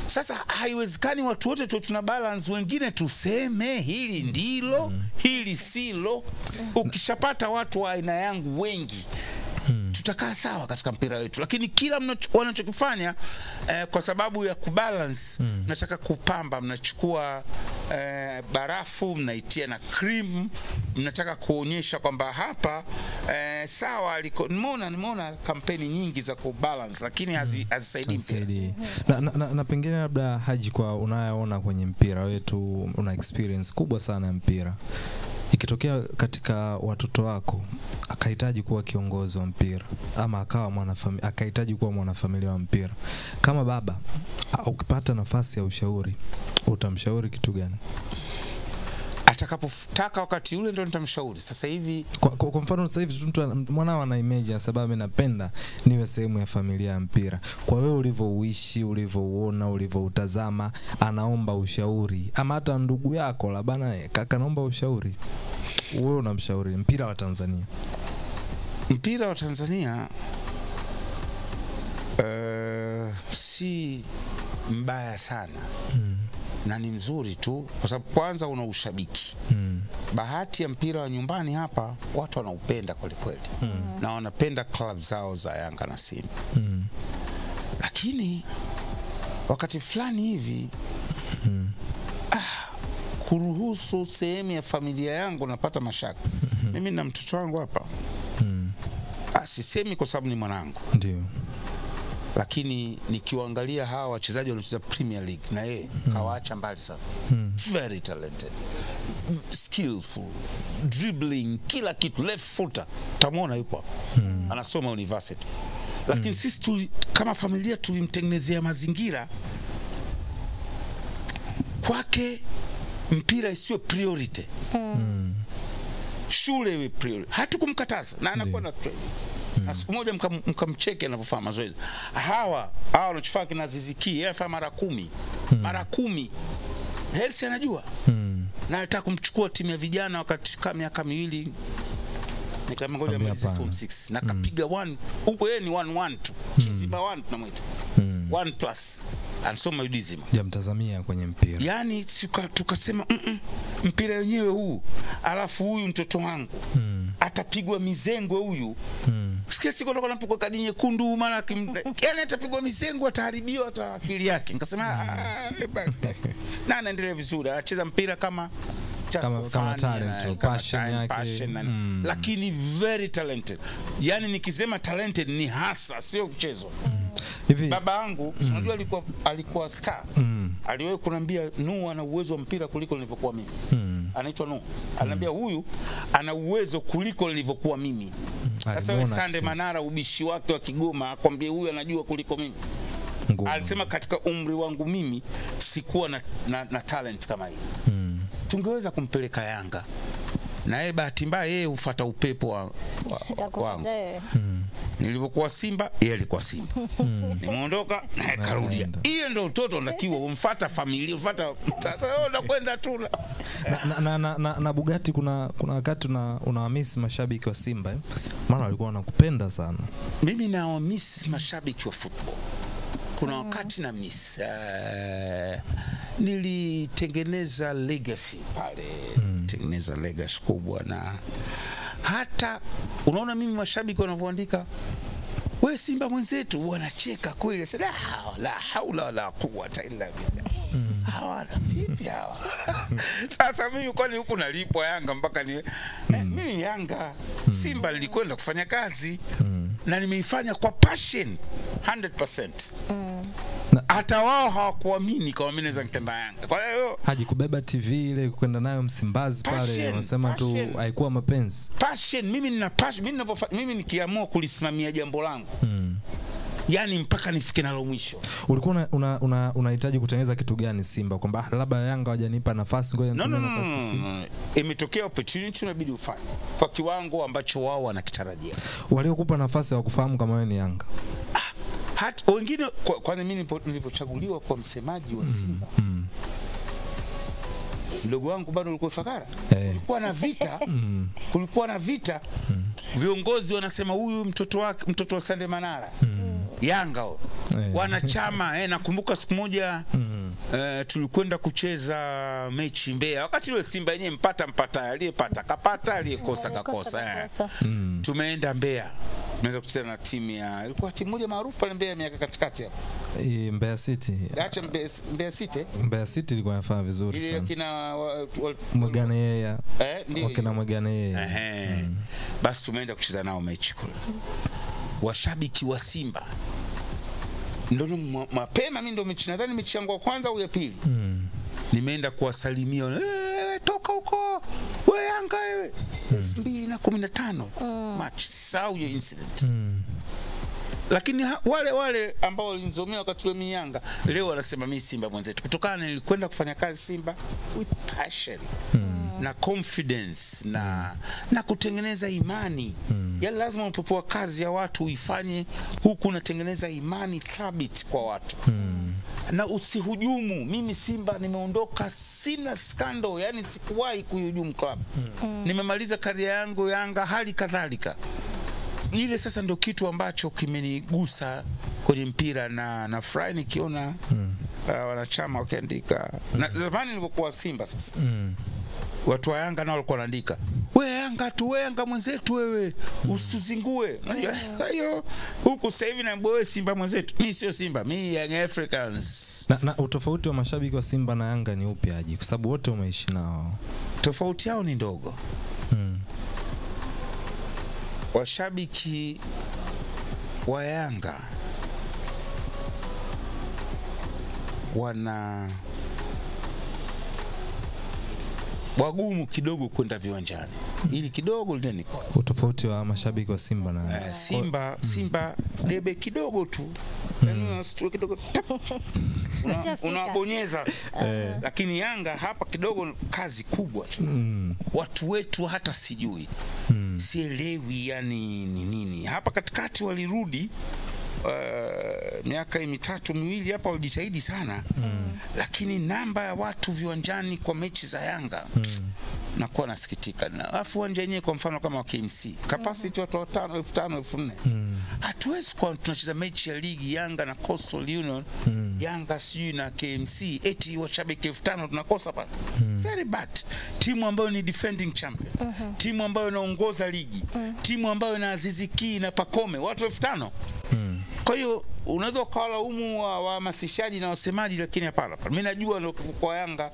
sasa haiwezekani watu wote tu tuna balance, wengine tuseme hili ndilo, hili silo. Ukishapata watu wa aina yangu wengi, tutakaa sawa katika mpira wetu. Lakini kila wanachokifanya kwa sababu ya kubalance, mnataka kupamba, mnachukua barafu mnaitia na cream, mnataka kuonyesha kwamba hapa sawa aliko. Nimeona kampeni nyingi za kubalance, lakini hazisaidii mpira. Na pengine labda Haji, kwa unayoona kwenye mpira wetu, una experience kubwa sana ya mpira. Ikitokea katika watoto wako akahitaji kuwa kiongozi wa mpira, ama akahitaji kuwa mwanafamilia wa mpira, kama baba, ukipata nafasi ya ushauri, utamshauri kitu gani? Atakapotaka wakati ule ndio nitamshauri. Sasa hivi kwa mfano, sasa hivi mtu mwanao ana image, sababu napenda niwe sehemu ya familia ya mpira. Kwa wewe ulivyouishi, ulivyouona, ulivyoutazama, anaomba ushauri, ama hata ndugu yako labda kaka naomba ushauri, wewe unamshauri mpira wa Tanzania? Mpira wa Tanzania si mbaya sana. Na ni mzuri tu kwa sababu kwanza una ushabiki. Bahati ya mpira wa nyumbani hapa, watu wanaupenda kweli kweli. Na wanapenda club zao za Yanga na Simba. Lakini wakati fulani hivi kuruhusu sehemu ya familia yangu napata mashaka. Mimi na mtoto wangu hapa. Sisemi kwa sababu ni mwanangu. Ndio. lakini nikiwaangalia hawa wachezaji wanaocheza Premier League na yeye kawaacha mbali sana. Very talented, skillful, dribbling, kila kitu, left footer, tamuona yupo anasoma university. Lakini sisi kama familia tulimtengenezea mazingira kwake mpira isiwe priority. Shule iwe priority. Hatukumkataza na anakuwa na training. Na siku moja mkamcheke anavyofanya mazoezi. Hawa wanachofanya kina Ziziki, yeye afanya mara 10. Mara 10. Hersi anajua. Na alitaka kumchukua timu ya vijana wakati kama miaka miwili. Nikamngoja mwezi form 6 na kapiga 1 huko, yeye ni 1-1 tu. Chiziba 1 tunamwita. 1+ ansoma udizima ya mtazamia kwenye mpira. Yani tukasema mpira wenyewe huu, alafu huyu mtoto wangu atapigwa mizengwe huyu. Sikia siku ndo anapokuwa kadi nyekundu mara yani atapigwa mizengwe, ataharibiwa hata akili yake. Nikasema na anaendelea vizuri, anacheza mpira kama talent, passion yake. Lakini very talented. Yani nikisema talented ni hasa, sio mchezo. Hivi baba yangu unajua alikuwa star. Aliwahi kuniambia Nuhu ana uwezo wa mpira kuliko nilivyokuwa mimi. Anaitwa Nuhu. Ananiambia huyu ana uwezo kuliko nilivyokuwa mimi. Sasa wewe Sande Manara, ubishi wake wa Kigoma, akwambie huyu anajua kuliko mimi. Alisema katika umri wangu mimi sikuwa na talent kama hii. Tungeweza kumpeleka Yanga. Na yeye bahati mbaya yeye hufuata upepo wangu. Nilivyokuwa Simba yeye alikuwa Simba. Nimeondoka na karudia. Hiyo ndio mtoto unatakiwa umfuata familia, ufuata unakwenda tu. Na Bugatti kuna wakati unawamiss mashabiki wa Simba maana walikuwa wanakupenda sana. Mimi nawamiss mashabiki wa football. Kuna wakati na miss nilitengeneza legacy pale, tengeneza legacy kubwa, na hata unaona mimi mashabiki wanavyoandika wewe Simba mwenzetu, wanacheka kweli, sasa la haula wala quwwata illa billah. Hawa vipi hawa? Sasa mimi kwani huku nalipwa Yanga mpaka ni mimi Yanga, Simba nilikwenda kufanya kazi na nimeifanya kwa passion 100%. Hata wao hawakuamini kama mimi naweza nikaenda Yanga. Kwa hiyo Haji kubeba TV ile kwenda nayo Msimbazi pale, wanasema tu haikuwa mapenzi. Passion, mimi nina passion. Mimi nikiamua kulisimamia jambo langu yani mpaka nifike nalo mwisho. Ulikuwa unahitaji kutengeneza kitu gani Simba, kwamba labda Yanga hawajanipa nafasi, ngoja nitumie nafasi Simba? Imetokea opportunity, unabidi ufanye kwa kiwango ambacho wao wanakitarajia. Waliokupa nafasi wa kufahamu kama wewe ni Yanga? Hata wengine kwanza mimi nilipochaguliwa kwa msemaji wa Simba, mdogo wangu bado ulikuwa Fakara. Kulikuwa na vita. Viongozi wanasema huyu mtoto wa Sande Manara. Yanga wanachama nakumbuka siku moja tulikwenda kucheza mechi Mbeya, wakati ile Simba yenyewe mpata aliyepata kapata, aliyekosa kakosa. Tumeenda Mbeya, tunaweza kucheza na timu ilikuwa timu moja maarufu pale Mbeya miaka katikati hapo, Mbeya City. Acha Mbeya City ilikuwa inafanya vizuri sana. Ile kina Mwegane yeye. Wakina Mwegane yeye. Basi tumeenda kucheza nao mechi kule. Washabiki wa Simba ndio mapema, mimi ndio mechi, nadhani mechi yangu ya kwanza au ya pili. Nimeenda kuwasalimia, toka huko wewe Yanga wewe. 2015 match sawa hiyo incident. Lakini wale ambao walinizomea wakati wa Yanga leo wanasema mimi Simba mwenzetu, kutokana nilikwenda kufanya kazi Simba with passion na confidence na kutengeneza imani. Yaani lazima unapopoa kazi ya watu uifanye huku unatengeneza imani thabiti kwa watu. Na usihujumu. Mimi Simba nimeondoka sina scandal, yani sikuwahi kuhujumu club. Nimemaliza career yangu Yanga hali kadhalika. Ile sasa ndio kitu ambacho kimenigusa kwenye mpira, na furahi nikiona wanachama wakiandika. Na zamani nilipokuwa Simba sasa watu wa Yanga nao walikuwa wanaandika wewe Yanga tu, wewe Yanga mwenzetu wewe, usizingue. Hiyo huko sasa hivi na wewe Simba mwenzetu. Mimi sio Simba, mimi Young Africans. Na utofauti wa mashabiki wa Simba na Yanga ni upi Haji? Kwa sababu wote umeishi nao. Tofauti yao ni ndogo. Washabiki wa Yanga wagumu kidogo kwenda viwanjani. Ili kidogo nini utofauti wa mashabiki wa Simba na Simba debe kidogo tu. Yaani unastua kidogo unabonyeza. Lakini Yanga hapa kidogo kazi kubwa tu. Watu wetu hata sijui. Sielewi yani ni nini. Hapa katikati walirudi miaka 3-2 hapa walijitahidi sana. Lakini namba ya watu viwanjani kwa mechi za Yanga nakuwa nasikitika. Alafu uwanja wenyewe kwa mfano kama wa KMC capacity watu 5,000 4,000. Hatuwezi kwa tunacheza mechi ya ligi Yanga na Coastal Union, Yanga sijui na KMC eti washabiki 5,000 tunakosa pale. Very bad. Timu ambayo ni defending champion, timu ambayo inaongoza ligi, timu ambayo ina Aziz Ki na Pacome, watu 5,000. Kwa hiyo unaweza kulaumu wahamasishaji na wasemaji, lakini hapana. Mimi najua kwa Yanga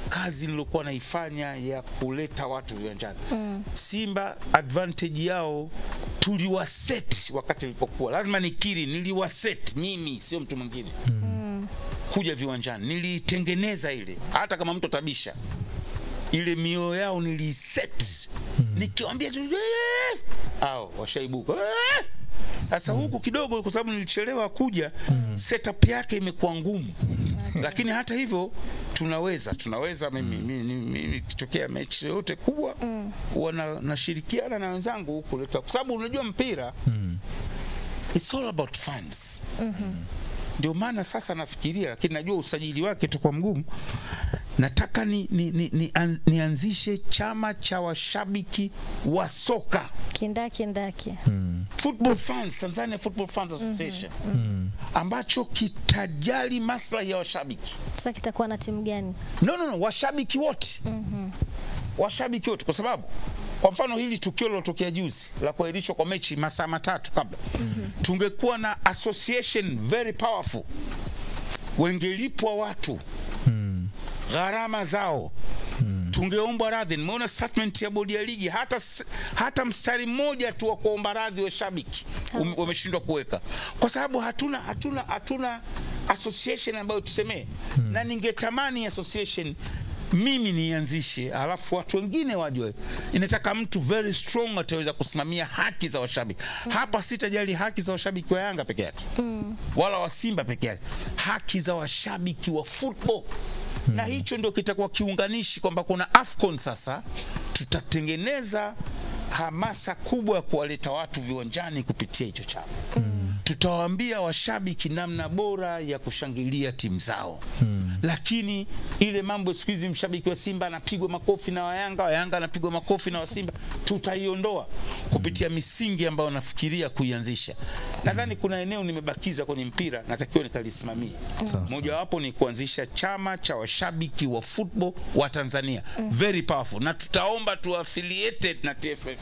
kazi nilokuwa naifanya ya kuleta watu viwanjani. Simba advantage yao tuliwaset wakati nilipokuwa. Lazima nikiri niliwaset mimi, sio mtu mwingine. Kuja viwanjani nilitengeneza ile, hata kama mtu tabisha ile mioyo yao niliset. Nikiwaambia washaibuka. Sasa huku kidogo kwa sababu nilichelewa kuja, setup yake imekuwa ngumu. Lakini hata hivyo tunaweza mimi kitokea mechi yote kubwa nashirikiana na wenzangu kuleta, kwa sababu unajua mpira it's all about fans. Ndio maana sasa nafikiria, lakini najua usajili wake utakuwa mgumu. Nataka nianzishe chama cha washabiki wa soka kindaki. Football Fans, Tanzania Football Fans Association. Ambacho kitajali maslahi ya washabiki. Sasa kitakuwa na timu gani? No, washabiki wote. Washabiki wote, kwa sababu kwa mfano hili tukio lilotokea juzi la kuahirishwa kwa mechi masaa 3 kabla. Tungekuwa na association very powerful. Wengelipwa watu gharama zao. Tungeomba radhi. Nimeona statement ya bodi ya ligi, hata mstari mmoja tu wa kuomba radhi wa shabiki wameshindwa kuweka, kwa sababu hatuna association ambayo tusemee. Na ningetamani association mimi nianzishe, alafu watu wengine wajue. Inataka mtu very strong ataweza kusimamia haki za washabiki. Hapa sitajali haki za washabiki wa Yanga peke yake, wala wa Simba peke yake, haki za washabiki wa football. Na hicho ndio kitakuwa kiunganishi, kwamba kuna AFCON sasa tutatengeneza hamasa kubwa ya kuwaleta watu viwanjani kupitia hicho chama. Tutawaambia washabiki namna bora ya kushangilia timu zao. Lakini ile mambo siku hizi mshabiki wa Simba anapigwa makofi na wa Yanga anapigwa makofi na wa Simba, tutaiondoa kupitia misingi ambayo nafikiria kuianzisha. Nadhani kuna eneo nimebakiza kwenye mpira natakiwa nikalisimamia. Moja wapo ni kuanzisha chama cha washabiki wa football wa Tanzania. Very powerful. Na tutaomba tu affiliated na TFF.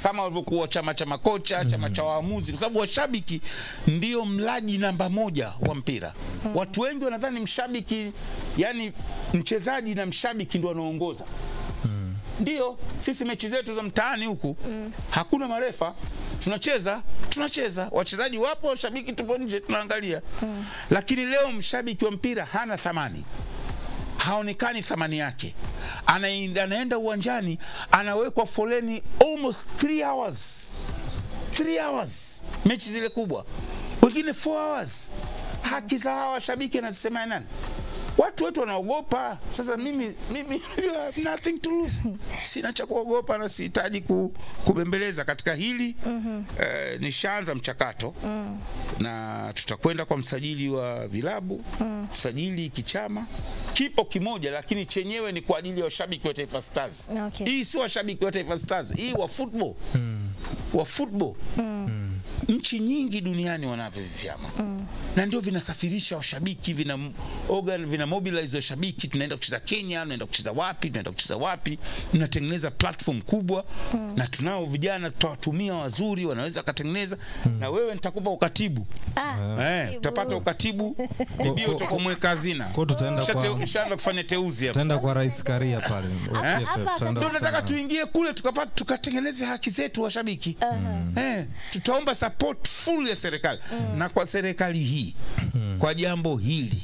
Kama walivyokuwa chama cha makocha, chama cha waamuzi, kwa sababu washabiki ndio mlaji namba 1 wa mpira. Watu wengi wanadhani mshabiki, yani mchezaji na mshabiki ndio wanaongoza. Ndio, sisi mechi zetu za mtaani huku hakuna marefa, tunacheza, wachezaji wapo, washabiki tupo nje tunaangalia. Lakini leo mshabiki wa mpira hana thamani. Haonekani thamani yake. Anaenda uwanjani, anawekwa foleni almost 3 hours. 3 hours mechi zile kubwa, wengine 4 hours. Haki za hawa washabiki anasema nani? Watu wetu wanaogopa. Sasa mimi nothing to lose. Sina cha kuogopa na sihitaji kubembeleza katika hili. Nishaanza mchakato na tutakwenda kwa msajili wa vilabu. Msajili kichama kipo kimoja, lakini chenyewe ni kwa ajili ya washabiki wa Taifa Stars. Hii si washabiki wa Taifa Stars, hii wa football. Wa football. Nchi nyingi duniani wanavyo vyama. Na ndio vinasafirisha washabiki, vina mobilize washabiki. Tunaenda kucheza Kenya, tunaenda kucheza wapi, tunatengeneza platform kubwa. Na tunao vijana tutawatumia wazuri, wanaweza kutengeneza. Na wewe nitakupa ukatibu. Tutapata ukatibu, bibi utakomweka hazina. Kwa tutaenda kwa kufanya teuzi hapa. Tutaenda kwa Rais Karia pale. Ndio nataka tuingie kule tukatengeneze haki zetu washabiki. Tutaomba support support full ya serikali. Na kwa serikali hii, kwa jambo hili,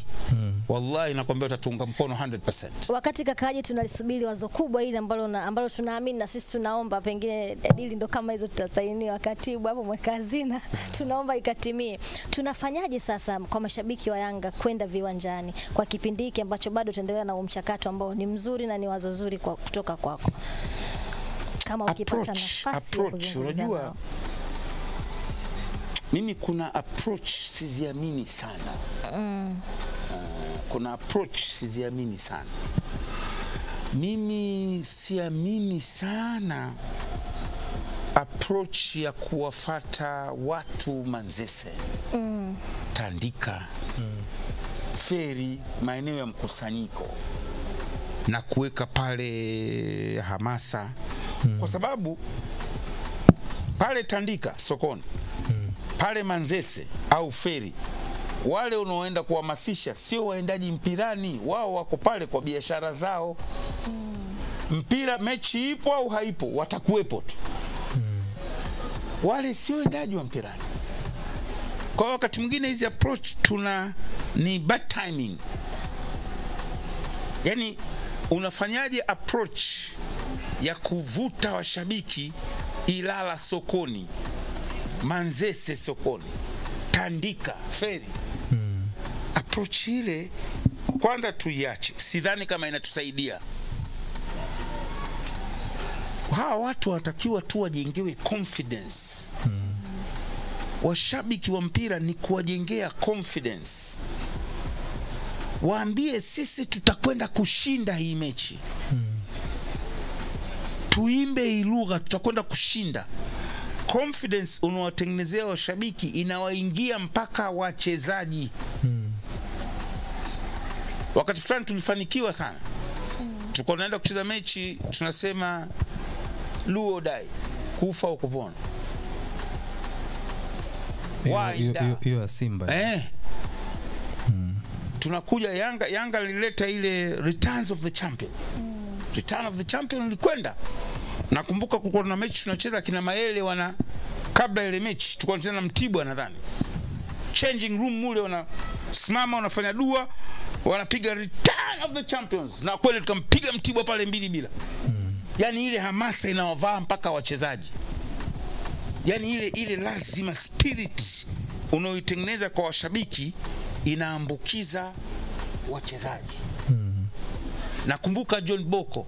wallahi nakwambia utatunga mkono 100%. Wakati kakaje tunalisubiri wazo kubwa hili ambalo tunaamini na sisi tunaomba pengine dili ndo kama hizo tutasainiwa katibu hapo mweka hazina tunaomba ikatimie. Tunafanyaje sasa kwa mashabiki wa Yanga kwenda viwanjani kwa kipindi hiki ambacho bado tuendelea na mchakato ambao ni mzuri na ni wazo zuri kutoka kwako? Kama ukipata nafasi unajua mimi kuna approach siziamini sana. Kuna approach siziamini sana. Mimi siamini sana approach ya kuwafata watu Manzese, Tandika, Feri, maeneo ya mkusanyiko na kuweka pale hamasa, kwa sababu pale Tandika sokoni, pale Manzese au Feri, wale unaoenda kuhamasisha sio waendaji mpirani, wao wako pale kwa biashara zao. Mpira mechi ipo au haipo watakuwepo tu. Wale sio waendaji wa mpirani. Kwa wakati mwingine hizi approach ni bad timing. Yani unafanyaje approach ya kuvuta washabiki Ilala sokoni, Manzese sokoni, Tandika, Feri? Approach ile kwanza tuiache. Sidhani kama inatusaidia. Hawa watu watakiwa tu wajengewe confidence. Washabiki wa mpira ni kuwajengea confidence. Waambie sisi tutakwenda kushinda hii mechi. Tuimbe hii lugha, tutakwenda kushinda. Confidence unawatengenezea washabiki inawaingia mpaka wachezaji. Wakati fulani tulifanikiwa sana. Tulikuwa tunaenda kucheza mechi tunasema Luo dai, kufa au kupona. Hiyo Simba. Tunakuja Yanga lileta ile Returns of the Champion. Return of the Champion ilikwenda. Nakumbuka kulikuwa na mechi tunacheza kina Mayele kabla ile mechi tulikuwa tunacheza na Mtibwa nadhani. Changing room mule wanasimama wanafanya dua, wanapiga Return of the Champions. Na kweli tukampiga Mtibwa pale 2-0. Yani ile hamasa inawavaa mpaka wachezaji. Yani ile lazima spirit unaoitengeneza kwa washabiki inaambukiza wachezaji. Nakumbuka John Boko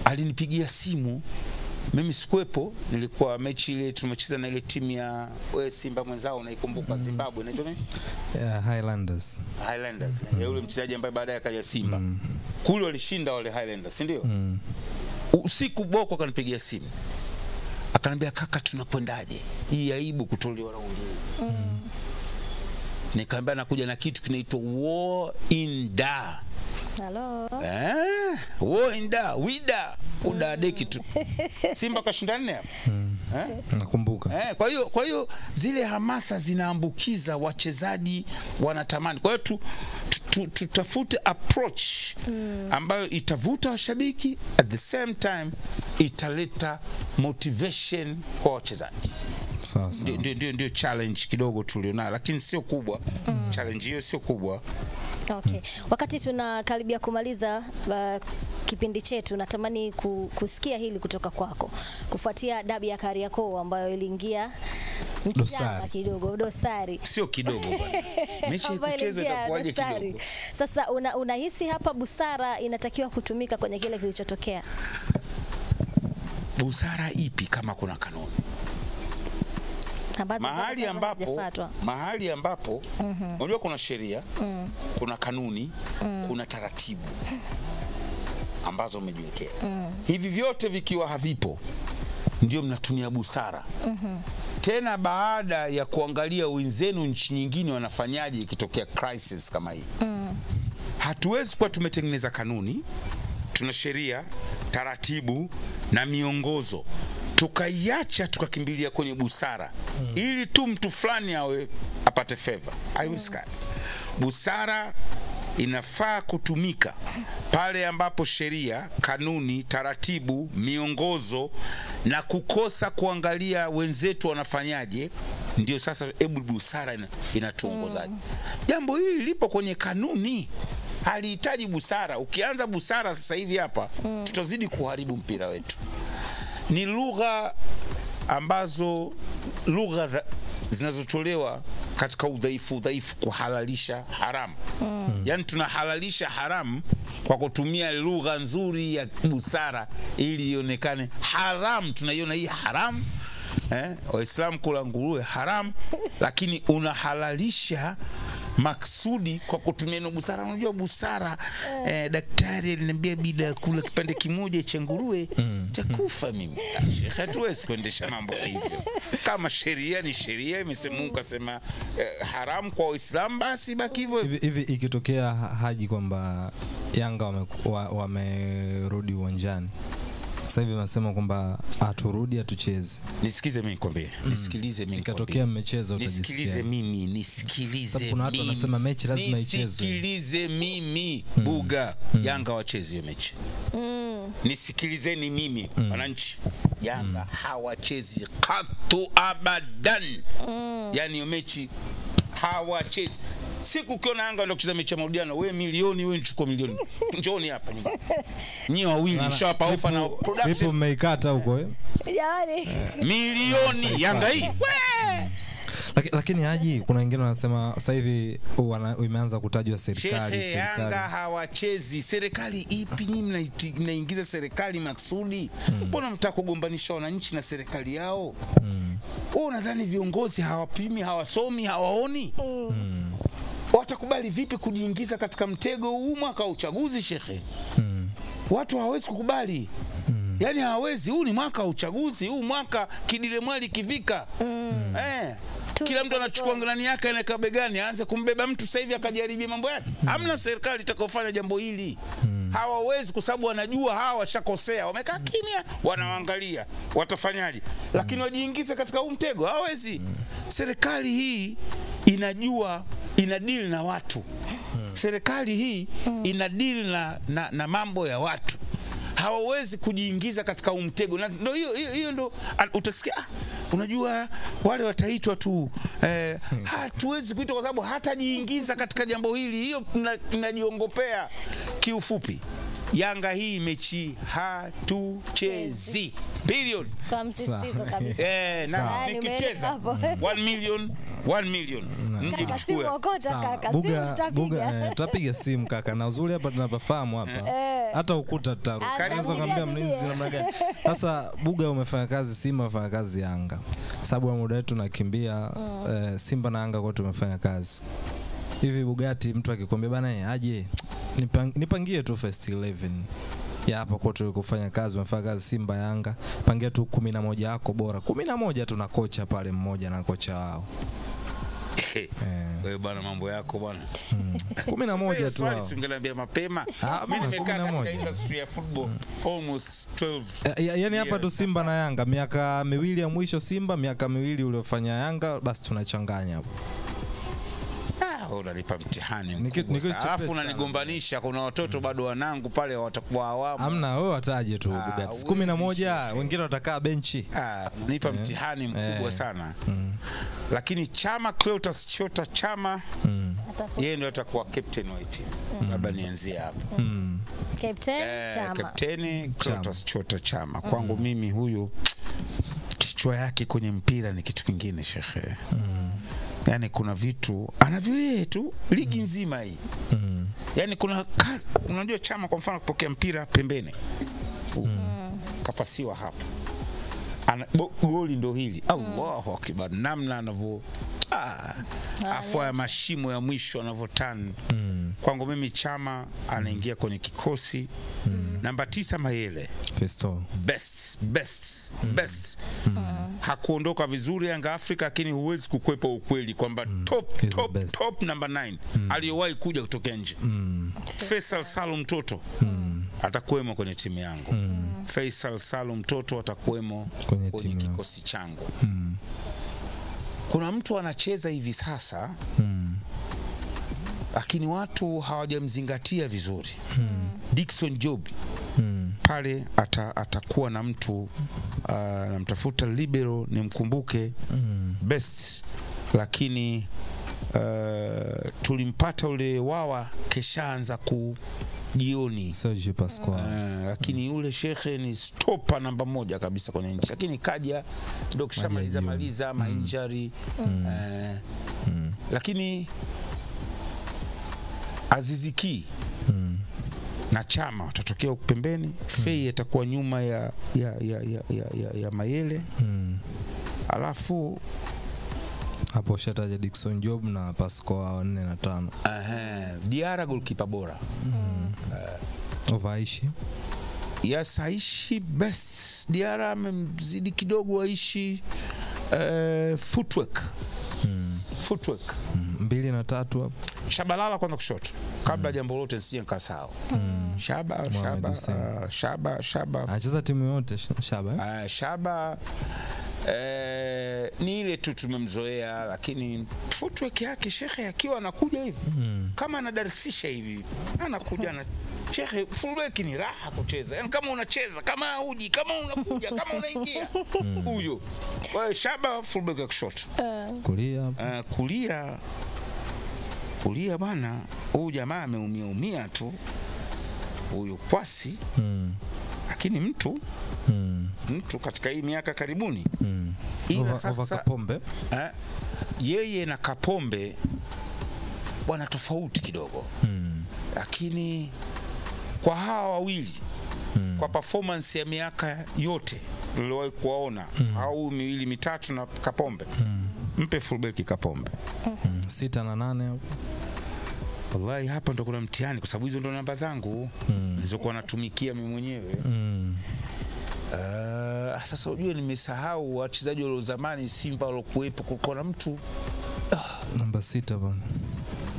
alinipigia simu, mimi sikuepo, nilikuwa mechi ile tumecheza na ile timu ya Simba mwenzao unaikumbuka, Zimbabwe inaitwa nini? Highlanders. Ya yule mchezaji ambaye baadaye akaja Simba. Kule walishinda wale Highlanders, si ndio? Usiku Boko akanipigia simu. Akaniambia kaka, tunakwendaje? Hii aibu kutolewa raundi. Nikamwambia nakuja na kitu kinaitwa War in Da. Hello. War in Da, wida, udadeki tu. Simba kashinda 4 hapo. Nakumbuka. Kwa hiyo zile hamasa zinaambukiza wachezaji, wanatamani. Kwa hiyo tutafute approach ambayo itavuta washabiki, at the same time italeta motivation kwa wachezaji. Ndio challenge kidogo tulionayo, lakini sio kubwa. Challenge hiyo sio kubwa. Okay. Wakati tunakaribia kumaliza kipindi chetu, natamani kusikia hili kutoka kwako. Kufuatia dabi ya Kariakoo ambayo iliingia mchanga kidogo, dosari. Sio kidogo bwana. Mechi kuchezwa itakuwaje kidogo? Sasa unahisi hapa busara inatakiwa kutumika kwenye kile kilichotokea? Busara ipi kama kuna kanuni? Mahali ambapo unajua kuna sheria, kuna kanuni, kuna taratibu ambazo umejiwekea. Hivi vyote vikiwa havipo ndio mnatumia busara. Tena baada ya kuangalia wenzenu nchi nyingine wanafanyaje ikitokea crisis kama hii. Hatuwezi kuwa tumetengeneza kanuni, tuna sheria, taratibu na miongozo, tukaiacha tukakimbilia kwenye busara ili tu mtu fulani apate favor. Haiwezekani. Busara inafaa kutumika pale ambapo sheria, kanuni, taratibu, miongozo na kukosa kuangalia wenzetu wanafanyaje, ndio sasa hebu busara inatuongozaje. Jambo hili lipo kwenye kanuni, halihitaji busara. Ukianza busara sasa hivi hapa tutazidi kuharibu mpira wetu. Ni lugha ambazo zinazotolewa katika udhaifu kuhalalisha haramu. Yani tunahalalisha haramu kwa kutumia lugha nzuri ya busara ili ionekane haramu. Tunaiona hii haramu, Waislamu kula nguruwe haramu, lakini unahalalisha maksudi kwa kutumia neno busara. Unajua busara, daktari aliniambia bila kula kipande kimoja cha nguruwe takufa mimi. Hatuwezi kuendesha mambo hivyo. Kama sheria ni sheria, imesema Mungu kasema haramu kwa Uislamu, basi baki hivyo. Hivi ikitokea Haji kwamba Yanga wamerudi uwanjani, sasa hivi wanasema kwamba aturudi atucheze. Nisikize mimi nikwambie. Nisikilize mimi nikwambie. Ikatokea mmecheza utajisikia. Nisikilize mimi, nisikilize mimi. Kuna watu wanasema mechi lazima ichezwe. Nisikilize mimi, Buga. Yanga wacheze hiyo mechi. Nisikilizeni mimi, wananchi. Yanga hawachezi katu abadan. Yani hiyo mechi hawachezi. Siku ukiona Yanga ndio kucheza mechi ya marudiano, wewe milioni, wewe nichukue milioni. Njooni hapa nyinyi. Nyinyi wawili mshapa ofa na production. Vipo mmeikata huko Jamani. Milioni Yanga hii. Lakini Haji, kuna wengine wanasema sasa hivi imeanza kutajwa serikali. Yanga hawachezi. Serikali ipi? Nyinyi mnaingiza serikali maksudi. Mbona mtaka kugombanisha wananchi na serikali yao? Wewe unadhani viongozi hawapimi, hawasomi, hawaoni? Watakubali vipi kujiingiza katika mtego huu mwaka wa uchaguzi shekhe? Watu hawawezi kukubali. Yani hawawezi. Huu ni mwaka wa uchaguzi, huu mwaka kidile mwali kivika. Kila mtu anachukua ngani yake anaweka begani, aanze kumbeba mtu sasa hivi akajaribia mambo yake. Hamna serikali itakayofanya jambo hili. Hawawezi, kwa sababu wanajua hawa washakosea. Wamekaa kimya, wanaangalia watafanyaje. Lakini wajiingize katika huu mtego hawawezi. Serikali hii inajua inadili na watu. Serikali hii inadili na mambo ya watu. Hawawezi kujiingiza katika umtego. Na ndio hiyo ndio utasikia unajua wale wataitwa tu hatuwezi kuitwa kwa sababu hatajiingiza katika jambo hili. Hiyo tunajiongopea. Kiufupi, Yanga hii mechi hatuchezi. Period. Kwa msisitizo kabisa. Na nikicheza 1 million. Mji mchukue. Buga, tutapiga simu kaka. Na uzuri hapa tunapafahamu hapa. Hata ukuta tutaruka. Anaweza kumwambia mlinzi namna gani. Sasa Buga, umefanya kazi Simba, umefanya kazi Yanga. Sababu ya muda wetu nakimbia, Simba na Yanga kwa tumefanya kazi. Hivi Bugatti, mtu akikwambia bana aje nipangie tu first 11 ya hapa kwa tulikofanya kazi, umefanya kazi Simba Yanga, pangia tu 11 yako bora. 11 tu na kocha pale mmoja na kocha wao. Wewe bwana, mambo yako bwana. 11 tu. Swali singeniambia mapema. Mimi nimekaa katika industry ya football almost 12. Yani hapa tu Simba na Yanga, miaka miwili ya mwisho Simba, miaka miwili uliofanya Yanga, basi tunachanganya hapo. Unanipa mtihani mkubwa. Alafu unanigombanisha, kuna watoto bado wanangu pale watakuwa awamu. Hamna, wewe wataje tu Bugatti. 11 wengine watakaa benchi. Nipa mtihani mkubwa sana. Lakini Chama, Clatous Chota Chama, yeye ndio atakuwa captain wa timu. Labda nianzie hapo. Captain Chama. Captain Clatous Chota Chama. Kwangu mimi huyu kichwa yake kwenye mpira ni kitu kingine shekhe. Yani kuna vitu anavyo tu ligi nzima hii. Yani kuna kazi, unajua Chama kwa mfano kupokea mpira pembeni. Kapasiwa hapa. Goli ndo hili. Allahu Akbar, namna anavyo afwa mashimo ya mwisho anavyotan. Kwangu mimi Chama anaingia kwenye kikosi. Namba 9 Mayele. Festo. Best. Hakuondoka vizuri Yanga Afrika, lakini huwezi kukwepa ukweli kwamba top number 9 aliyowahi kuja kutoka nje. Faisal Salum Toto atakuwemo kwenye timu yangu. Faisal Salum Toto atakuwemo kwenye kikosi changu. Kuna mtu anacheza hivi sasa lakini watu hawajamzingatia vizuri. Dickson Job pale atakuwa na mtu namtafuta libero nimkumbuke best, lakini tulimpata ule wawa keshaanza jioni Sergio Pasquale, lakini yule shekhe ni stopper namba 1 kabisa kwenye nchi, lakini kaja kidogo kishamaliza injury lakini Aziziki na Chama watatokea pembeni, Fei atakuwa nyuma ya Mayele, alafu hapo shataja Dickson Job na Pasquale 4 na 5. Diarra goalkeeper bora. Ovaishi. Yes, Aishi best. Diarra amemzidi kidogo Aishi. Footwork. 2 na 3 hapo. Shabalala kwanza kushoto. Kabla jambo lote nisije nikasahau. Shaba. Anacheza timu yote Shaba. Shaba ni ile tu tumemzoea, lakini footwork yake shekhe akiwa anakuja hivi kama anadarsisha hivi, anakuja na shekhe, fullback ni raha kucheza, yani kama unacheza, kama huji, kama unakuja, kama unaingia huyo. Kwa hiyo Shaba fullback ya kushoto. Kulia bwana, huyu jamaa ameumia tu huyu Kwasi, lakini mtu katika hii miaka karibuni ila sasa Kapombe yeye na Kapombe bwana tofauti kidogo, lakini kwa hawa wawili kwa performance ya miaka yote niliwahi kuwaona au miwili mitatu na Kapombe, mpe fullback Kapombe 6 na 8. Wallahi hapa ndo kuna mtihani, kwa sababu hizo ndo namba zangu nilizokuwa natumikia mimi mwenyewe. Sasa unajua nimesahau wachezaji wa zamani Simba walokuepo, kulikuwa na mtu namba 6 bwana.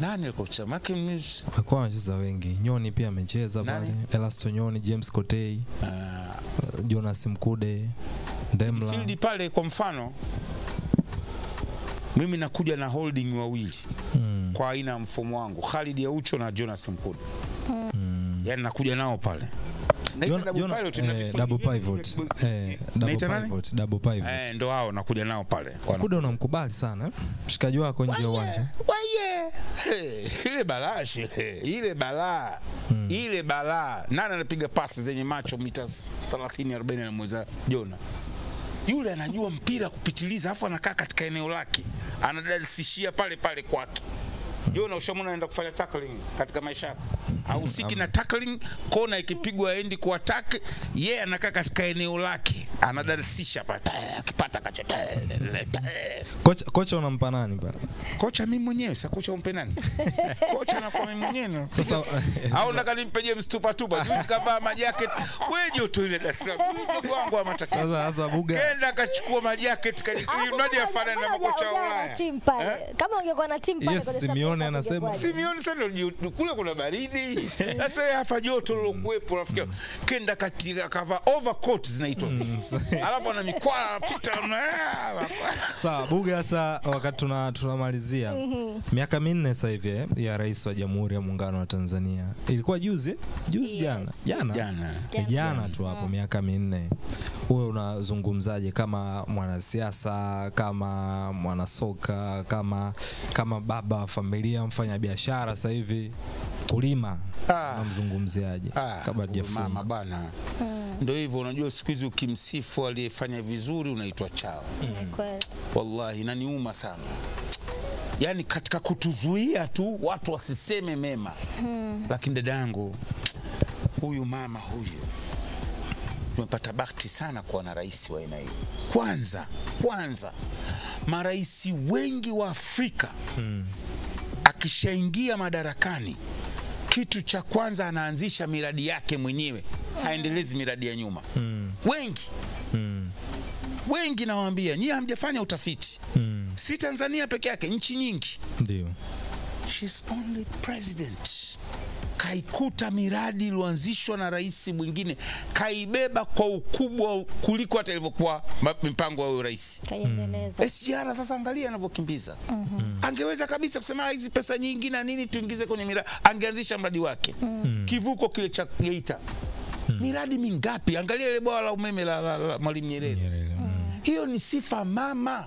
Nani alikuwa chama Makims? Alikuwa anacheza wengi. Nyoni pia amecheza pale. Elasto Nyoni, James Kotei, Jonas Mkude, Demla. Field pale kwa mfano mimi nakuja na holding wawili kwa aina ya mfumo wangu, Khalid Aucho na Jonas Mkude. Yani nakuja nao pale. Double pivot. Double pivot. Ndo hao nakuja nao pale. Mkude unamkubali sana mshikaji wako nje ya uwanja. Ile balaa. Ile balaa. Nani anapiga pasi zenye macho meters 30 40 na mweza Jona. Yule anajua mpira kupitiliza, afu anakaa katika eneo lake, anadalisishia pale kwake. Jona ushamona anaenda kufanya tackling katika maisha yako. Hausiki na tackling, kona ikipigwa endi kwa attack, yeye anakaa katika eneo lake, anadarisisha pale, akipata kacha. Kocha unampa nani pale? Kocha mimi mwenyewe, sasa kocha umpe nani? Kocha na kwa mimi mwenyewe. Sasa au unataka nimpe James tupa. Juzi kavaa majacket, wewe joto ile Dar es Salaam. Ndugu wangu wa matatizo. Sasa Buga kenda akachukua majacket mradi afanye na makocha wa Ulaya. Kama ungekuwa na timu pale kwa Simeone anasema Simeone sana kule kuna baridi. Sasa hapa joto lilokuepo rafiki. Kenda katika kava overcoat zinaitwa sasa. Alafu ana mikwala pita. Sawa Buga, sasa wakati tunamalizia miaka 4 sasa hivi ya Rais wa Jamhuri ya Muungano wa Tanzania. Ilikuwa juzi jana tu hapo miaka 4. Wewe unazungumzaje kama mwanasiasa, kama mwanasoka, kama baba wa familia, mfanya biashara sasa hivi, kulima, unamzungumziaje kabla hajafunga? Mama bana. Ndio hivyo, unajua siku hizi ukimsifu aliyefanya vizuri unaitwa chao. Wallahi inaniuma sana. Yani katika kutuzuia tu watu wasiseme mema. Lakini dadangu, huyu mama huyu tumepata bahati sana kuwa na rais wa aina hii. Kwanza maraisi wengi wa Afrika akishaingia madarakani, kitu cha kwanza anaanzisha miradi yake mwenyewe, haendelezi miradi ya nyuma. Wengi nawaambia, nyie hamjafanya utafiti. Si Tanzania peke yake, nchi nyingi. Ndio. She's only president. kaikuta miradi iliyoanzishwa na rais mwingine, kaibeba kwa ukubwa kuliko hata ilivyokuwa mipango ya huyo rais. Kaiendeleza. SGR sasa angalia anavyokimbiza. Angeweza kabisa kusema hizi pesa nyingi na nini tuingize kwenye miradi, angeanzisha mradi wake. Kivuko kile cha Geita. Miradi mingapi? Angalia ile bwawa la umeme la Mwalimu Nyerere. Hiyo ni sifa mama.